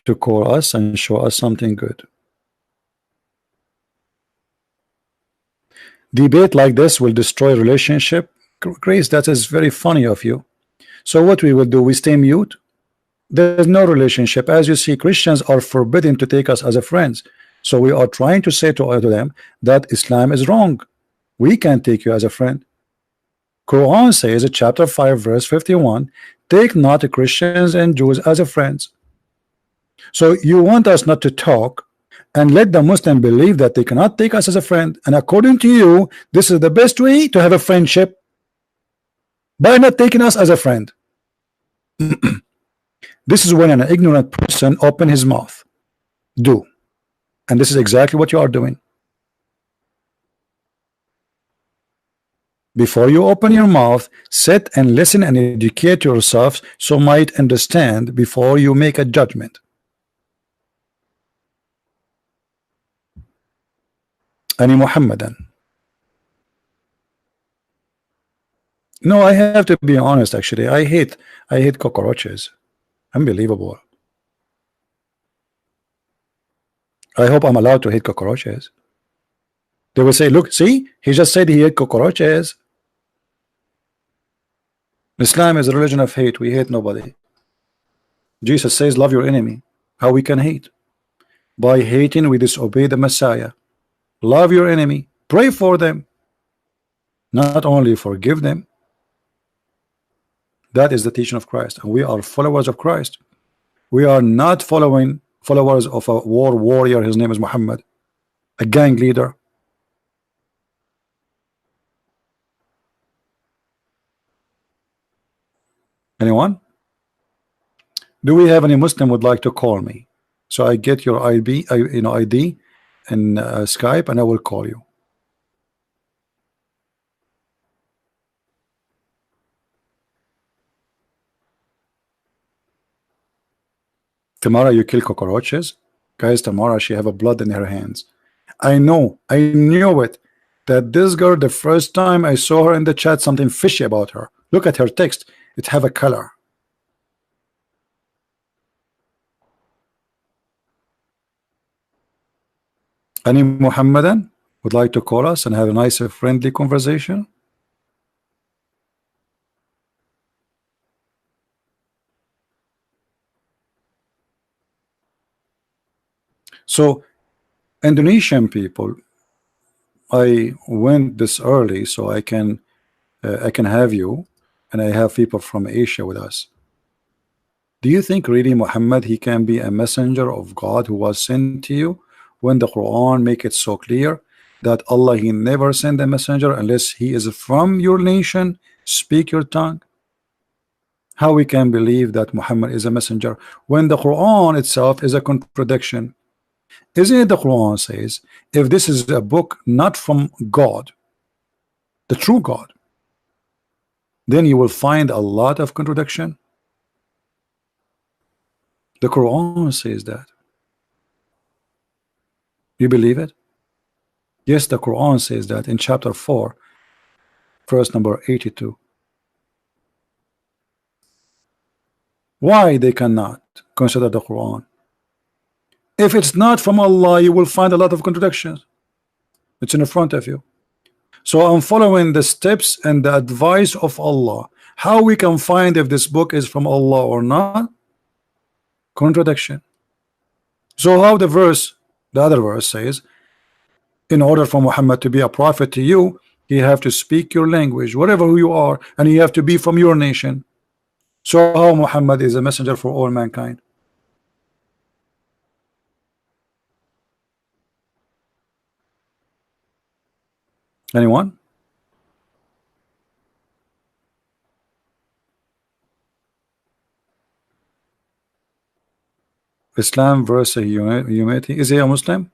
Speaker 1: to call us and show us something good? Debate like this will destroy relationship. Grace, that is very funny of you. So what we will do, we stay mute. There's no relationship. As you see, Christians are forbidden to take us as a friends. So we are trying to say to them that Islam is wrong. We can't take you as a friend. Quran says, chapter 5 verse 51, take not Christians and Jews as a friends. So you want us not to talk and let the Muslim believe that they cannot take us as a friend, and according to you, this is the best way to have a friendship, by not taking us as a friend. This is when an ignorant person open his mouth. Do. And this is exactly what you are doing. Before you open your mouth, sit and listen and educate yourself so might understand before you make a judgment. Any Muhammadan? No, I have to be honest. Actually, I hate cockroaches. Unbelievable. I hope I'm allowed to hate cockroaches. They will say, look, see, he just said he hate cockroaches. Islam is a religion of hate. We hate nobody. Jesus says, love your enemy. How we can hate? By hating, we disobey the Messiah. Love your enemy. Pray for them. Not only forgive them. That is the teaching of Christ. And we are followers of Christ. We are not followers of a war warrior. His name is Mohammed. A gang leader. Anyone? Do we have any Muslim would like to call me So I get your ID, ID and Skype, and I will call you. Tomorrow you kill cockroaches, guys. Tomorrow she have a blood in her hands. I know, I knew it. That this girl, the first time I saw her in the chat, something fishy about her. Look at her text; it have a color. Any Mohammedan would like to call us and have a nice, friendly conversation? So, Indonesian people, I went this early so I can have you, and I have people from Asia with us. Do you think really Muhammad, he can be a messenger of God who was sent to you, when the Quran make it so clear that Allah, he never sent a messenger unless he is from your nation, speak your tongue? How we can believe that Muhammad is a messenger when the Quran itself is a contradiction? Isn't it the Quran says, if this is a book not from God, the true God, then you will find a lot of contradiction? The Quran says that. You believe it? Yes, the Quran says that in chapter 4, verse number 82. Why they cannot consider the Quran? If it's not from Allah, you will find a lot of contradictions. It's in front of you. So I'm following the steps and the advice of Allah. How we can find if this book is from Allah or not? Contradiction. So how the other verse says, in order for Muhammad to be a prophet to you, he have to speak your language, whatever you are, and he have to be from your nation. So how Muhammad is a messenger for all mankind? Anyone? Islam versus humanity. Is he a Muslim?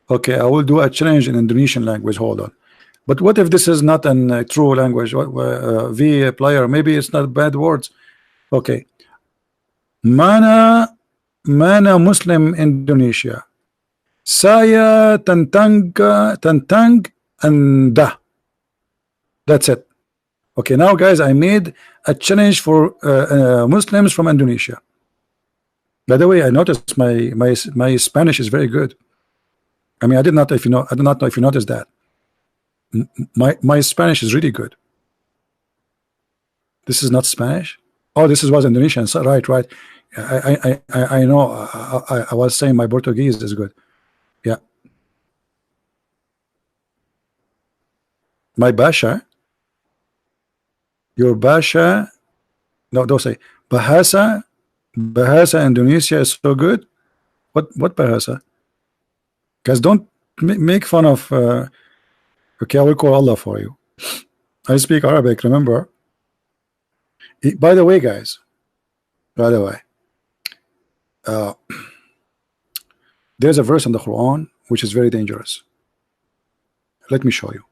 Speaker 1: Okay, I will do a challenge in Indonesian language. Hold on. But what if this is not a true language? V player, maybe it's not bad words. Okay. Mana Muslim Indonesia. Saya tentang Anda. That's it. Okay, now guys, I made a challenge for Muslims from Indonesia. By the way, I noticed my Spanish is very good. I mean, I did not know if you noticed that. My Spanish is really good. This is not Spanish. Oh, this was Indonesian. So, right. I know. I was saying my Portuguese is good. Yeah. My Basha. Your Basha. No, don't say Bahasa. Bahasa Indonesia is so good. What Bahasa? Guys, don't make fun of. Okay, I will call Allah for you. I speak Arabic. Remember. By the way, guys. By the way. There's a verse in the Quran which is very dangerous. Let me show you.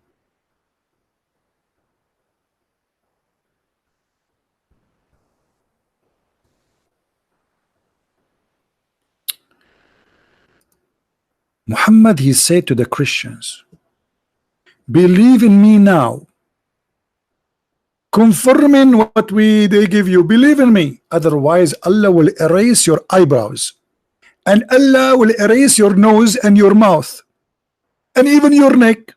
Speaker 1: Muhammad, he said to the Christians, believe in me now, confirming what they give you. Believe in me, otherwise Allah will erase your eyebrows, and Allah will erase your nose and your mouth and even your neck,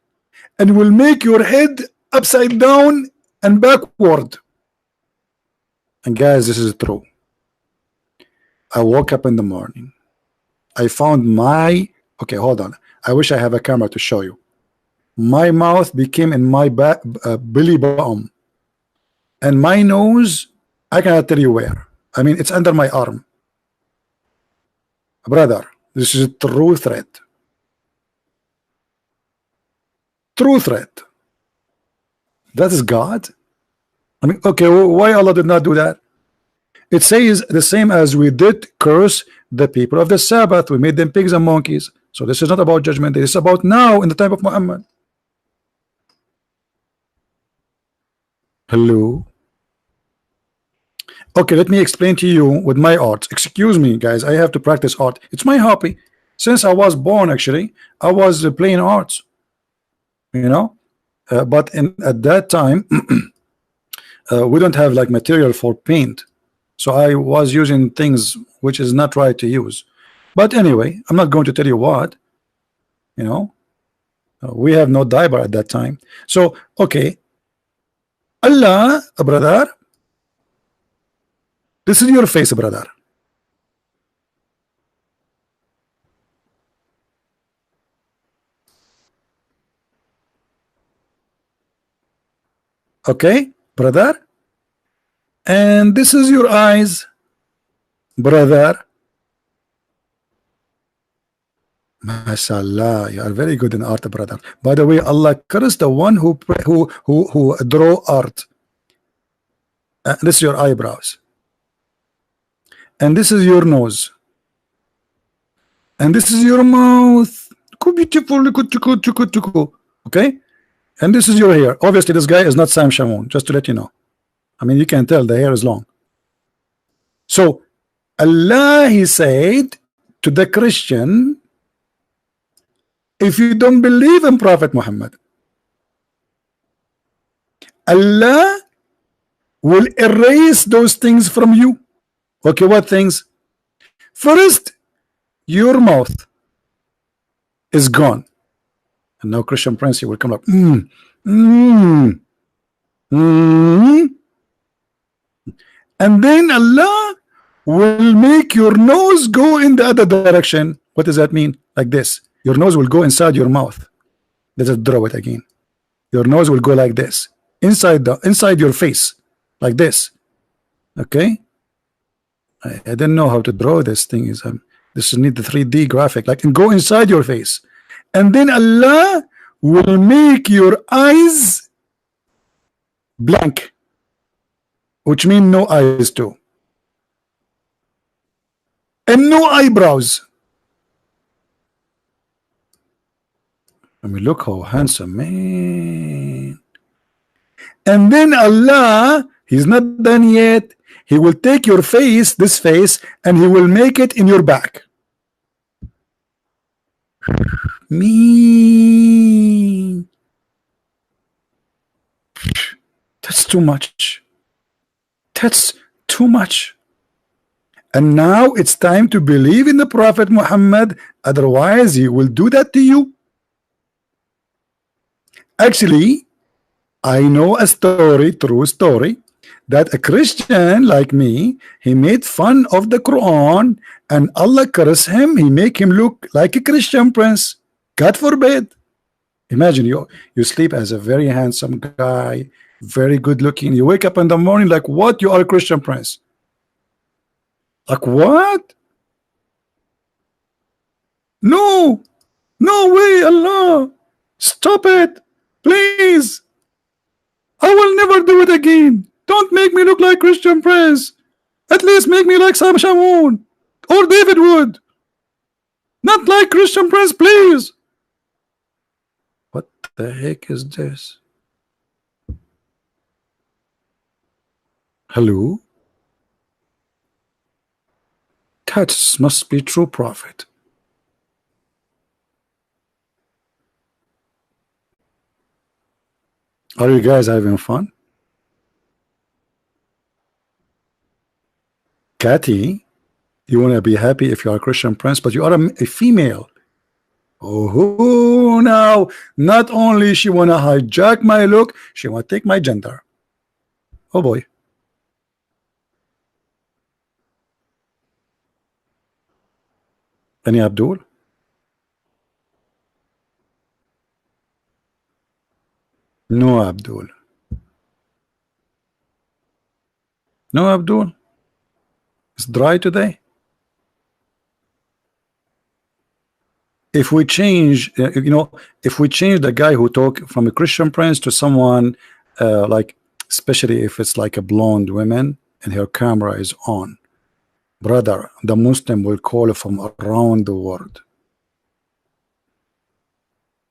Speaker 1: and will make your head upside down and backward. And guys, this is true. I woke up in the morning, I found my okay, hold on, I wish I have a camera to show you. My mouth became in my back, belly button, and my nose, I cannot tell you where. I mean, it's under my arm. Brother, this is a true threat. True threat. That is God. I mean, okay, why Allah did not do that? It says the same as we did curse the people of the Sabbath. We made them pigs and monkeys. So this is not about judgment day. It's about now in the time of Muhammad. Hello. Okay, let me explain to you with my art. Excuse me, guys. I have to practice art. It's my hobby. Since I was born, actually, I was playing arts. You know, but at that time, we don't have like material for paint. So I was using things which is not right to use. But anyway, I'm not going to tell you what. You know, we have no diaper at that time. So okay, Allah, brother, this is your face, brother. Okay, brother, and this is your eyes, brother. Mashallah, you are very good in art, brother. By the way, Allah cursed the one who draw art. This is your eyebrows, and this is your nose, and this is your mouth. Beautiful, okay, and this is your hair. Obviously, this guy is not Sam Shamoun. Just to let you know. I mean, you can tell the hair is long. So Allah, he said to the Christian, if you don't believe in Prophet Muhammad, Allah will erase those things from you. Okay, what things? First, your mouth is gone. And now Christian Prince, he will come up. And then Allah will make your nose go in the other direction. What does that mean? Like this. Your nose will go inside your mouth. Let's draw it again. Your nose will go like this. Inside your face. Like this. Okay? I didn't know how to draw this thing. This need the 3D graphic. Like, and go inside your face. And then Allah will make your eyes blank. Which means no eyes too. And no eyebrows. I mean, look how handsome, man. And then Allah, he's not done yet. He will take your face, this face, and he will make it in your back. Me. That's too much. That's too much. And now it's time to believe in the Prophet Muhammad, otherwise he will do that to you. Actually, I know a story, true story, that a Christian like me, he made fun of the Quran and Allah cursed him. He make him look like a Christian prince. God forbid. Imagine you sleep as a very handsome guy, very good looking. You wake up in the morning like, what? You are a Christian prince. Like what? No, no way, Allah. Stop it, please. I will never do it again. Don't make me look like Christian Prince. At least make me like Sam Shamoun or David Wood. Not like Christian Prince, please. What the heck is this? Hello? That must be true prophet. Are you guys having fun? Qadhi, you want to be happy if you are a Christian prince, but you are a female. Oh, now not only she want to hijack my look, she want to take my gender. Oh boy. Any Abdul? No Abdul. No Abdul. It's dry today. If we change, if we change the guy who talk from a Christian prince to someone like especially if it's like a blonde woman and her camera is on, brother, the Muslim will call from around the world,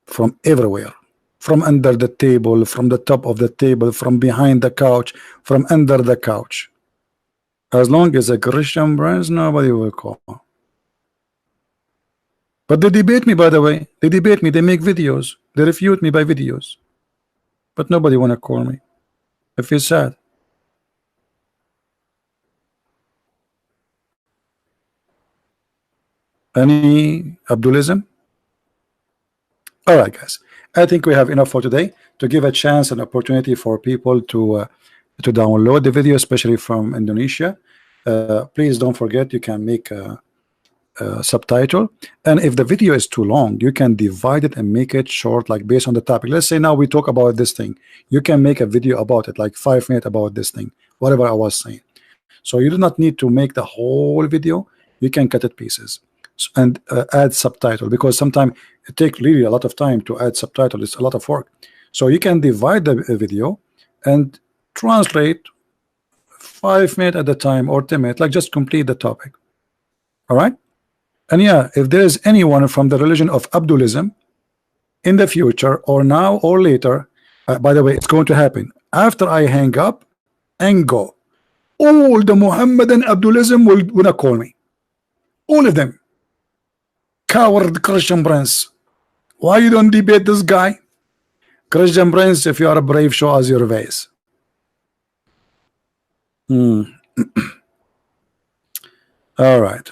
Speaker 1: from everywhere, from under the table, from the top of the table, from behind the couch, from under the couch. As long as a Christian brands, nobody will call. But they debate me, by the way. They debate me. They make videos. They refute me by videos. But nobody want to call me. I feel sad. Any Abdulism? All right, guys. I think we have enough for today to give a chance and opportunity for people to download the video, especially from Indonesia. Please don't forget you can make a subtitle, and if the video is too long, you can divide it and make it short, like based on the topic. Let's say now we talk about this thing, you can make a video about it, like 5 minutes about this thing, whatever I was saying. So you do not need to make the whole video. You can cut it pieces and add subtitle, because sometimes it takes really a lot of time to add subtitle. It's a lot of work. So you can divide the video and translate 5 minutes at a time or 10 minutes, like just complete the topic. All right. And yeah, if there is anyone from the religion of Abdulism in the future or now or later, by the way, it's going to happen after I hang up and go. All the Mohammedan Abdulism will wanna call me. All of them. Coward Christian prince. Why you don't debate this guy? Christian prince, if you are brave, show us your face. All right.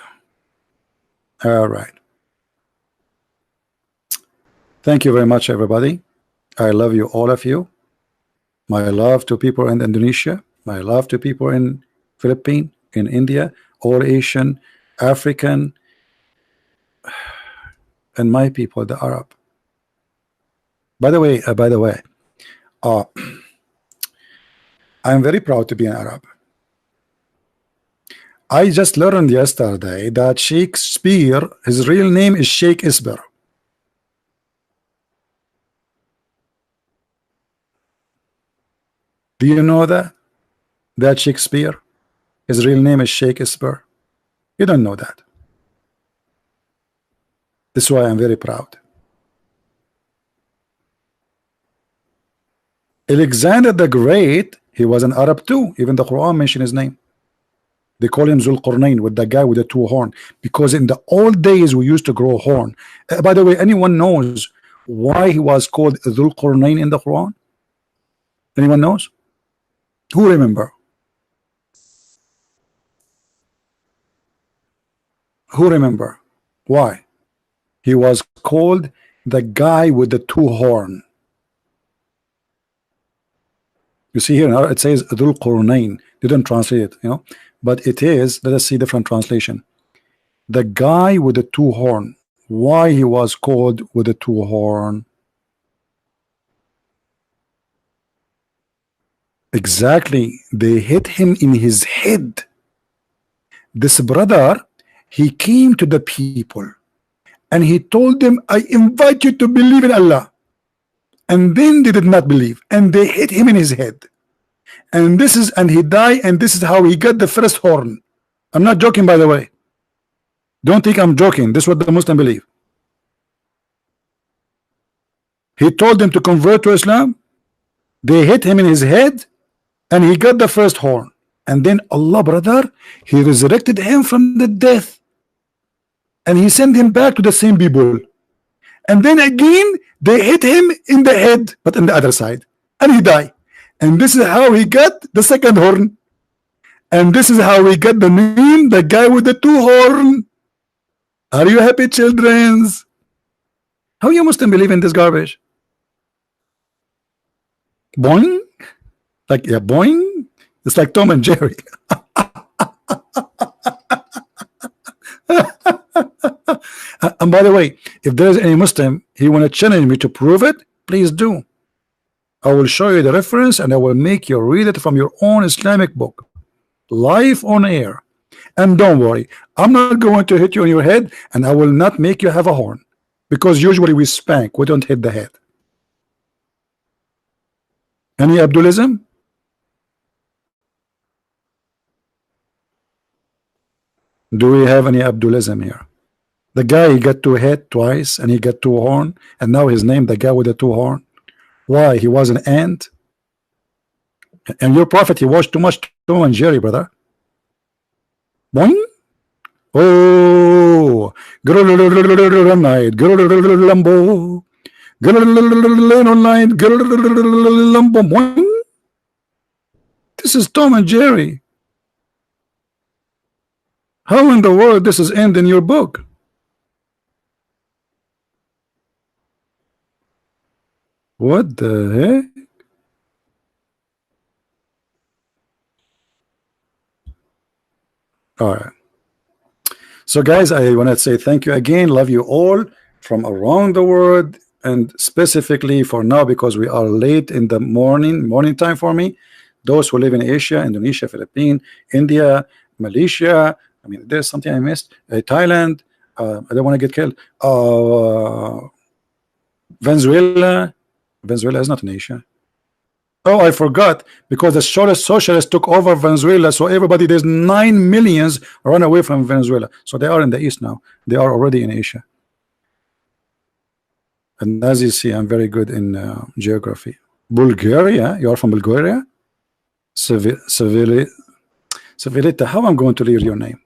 Speaker 1: All right. Thank you very much, everybody. I love you, all of you. My love to people in Indonesia. My love to people in Philippines, in India, all Asian, African, and my people, the Arab. By the way, I'm very proud to be an Arab. I just learned yesterday that Shakespeare, his real name is Sheikh Isber. Do you know that? That Shakespeare, his real name is Sheikh Isber. You don't know that. This is why I'm very proud. Alexander the Great, he was an Arab too. Even the Quran mentioned his name. They call him Zulqarnain, with the guy with the 2 horns, because in the old days we used to grow horn. By the way, anyone knows why he was called Zulqarnain in the Quran? Anyone knows? Who remember? Who remember why he was called the guy with the 2 horns? You see here it says Dhul Qurnain. They didn't translate it, you know, but it is. Let us see different translation. The guy with the 2 horns. Why he was called with the 2 horns? Exactly, they hit him in his head. This brother, he came to the people and he told them, I invite you to believe in Allah. And then they did not believe, and they hit him in his head, and he died, and this is how he got the first horn. I'm not joking, by the way. Don't think I'm joking. This is what the Muslim believe. He told them to convert to Islam. They hit him in his head, and he got the first horn. And then Allah, brother, he resurrected him from the death, and he sent him back to the same people. And then again they hit him in the head, but on the other side, and he died. And this is how he got the second horn. And this is how we got the name, the guy with the 2 horns. Are you happy, children? How you Muslim believe in this garbage? Boing? Like, yeah, boing? It's like Tom and Jerry. And by the way, if there is any Muslim, he want to challenge me to prove it, please do. I will show you the reference and I will make you read it from your own Islamic book, live on air. And don't worry, I'm not going to hit you on your head, and I will not make you have a horn, because usually we spank, we don't hit the head. Any Abdulism? Do we have any Abdulism here? The guy, he got two head twice and he got two horn, and now he's named the guy with the two horn. Why? He was an ant. And your prophet, he watched too much Tom and Jerry, brother. Boing. Oh, night, Lambo, night, Lambo. Boing. This is Tom and Jerry. How in the world this is end in your book? What the heck? All right. So guys, I want to say thank you again. Love you all from around the world, and specifically for now because we are late in the morning time for me. Those who live in Asia, Indonesia, Philippines, India, Malaysia. I mean, there's something I missed. Thailand. I don't want to get killed. Venezuela. Venezuela is not in Asia. Oh, I forgot, because the socialists took over Venezuela, so everybody, there's 9 millions run away from Venezuela. So they are in the east now. They are already in Asia. And as you see, I'm very good in geography. Bulgaria, you are from Bulgaria? Civilita, how I'm going to read your name?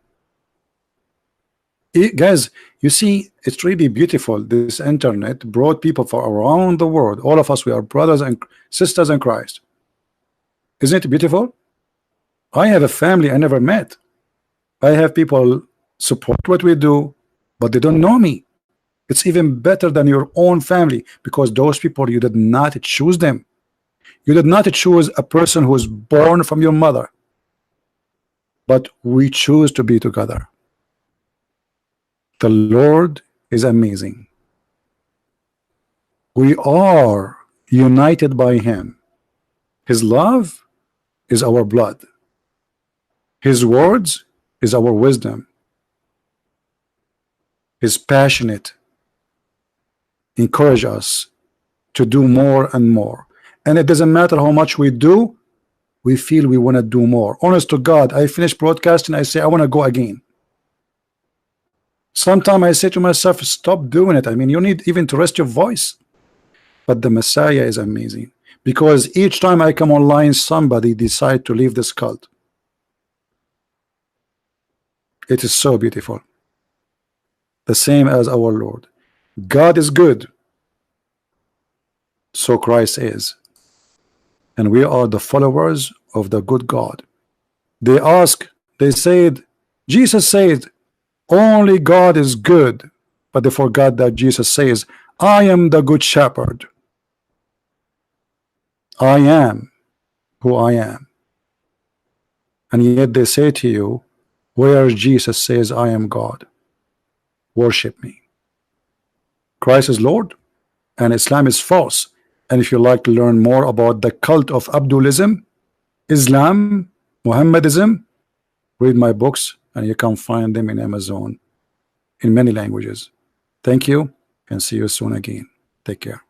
Speaker 1: Guys, you see, it's really beautiful. This internet brought people from around the world. All of us, we are brothers and sisters in Christ. Isn't it beautiful? I have a family I never met. I have people support what we do, but they don't know me. It's even better than your own family, because those people, you did not choose them. You did not choose a person who was born from your mother, but we choose to be together. The Lord is amazing. We are united by Him. His love is our blood. His words is our wisdom. His passionate encourage us to do more and more. And it doesn't matter how much we do, we feel we want to do more. Honest to God, I finish broadcasting, I say I want to go again. Sometimes I say to myself, stop doing it. I mean, you need even to rest your voice. But the Messiah is amazing, because each time I come online, somebody decide to leave this cult. It is so beautiful. The same as our Lord. God is good, so Christ is. And we are the followers of the good God. They said, Jesus said, only God is good, but they forgot that Jesus says, I am the good shepherd. I am who I am. And yet they say to you, where Jesus says, I am God, worship me. Christ is Lord and Islam is false. And if you like to learn more about the cult of Abdulism, Islam, Mohammedism, read my books, and you can find them in Amazon in many languages. Thank you, and see you soon again. Take care.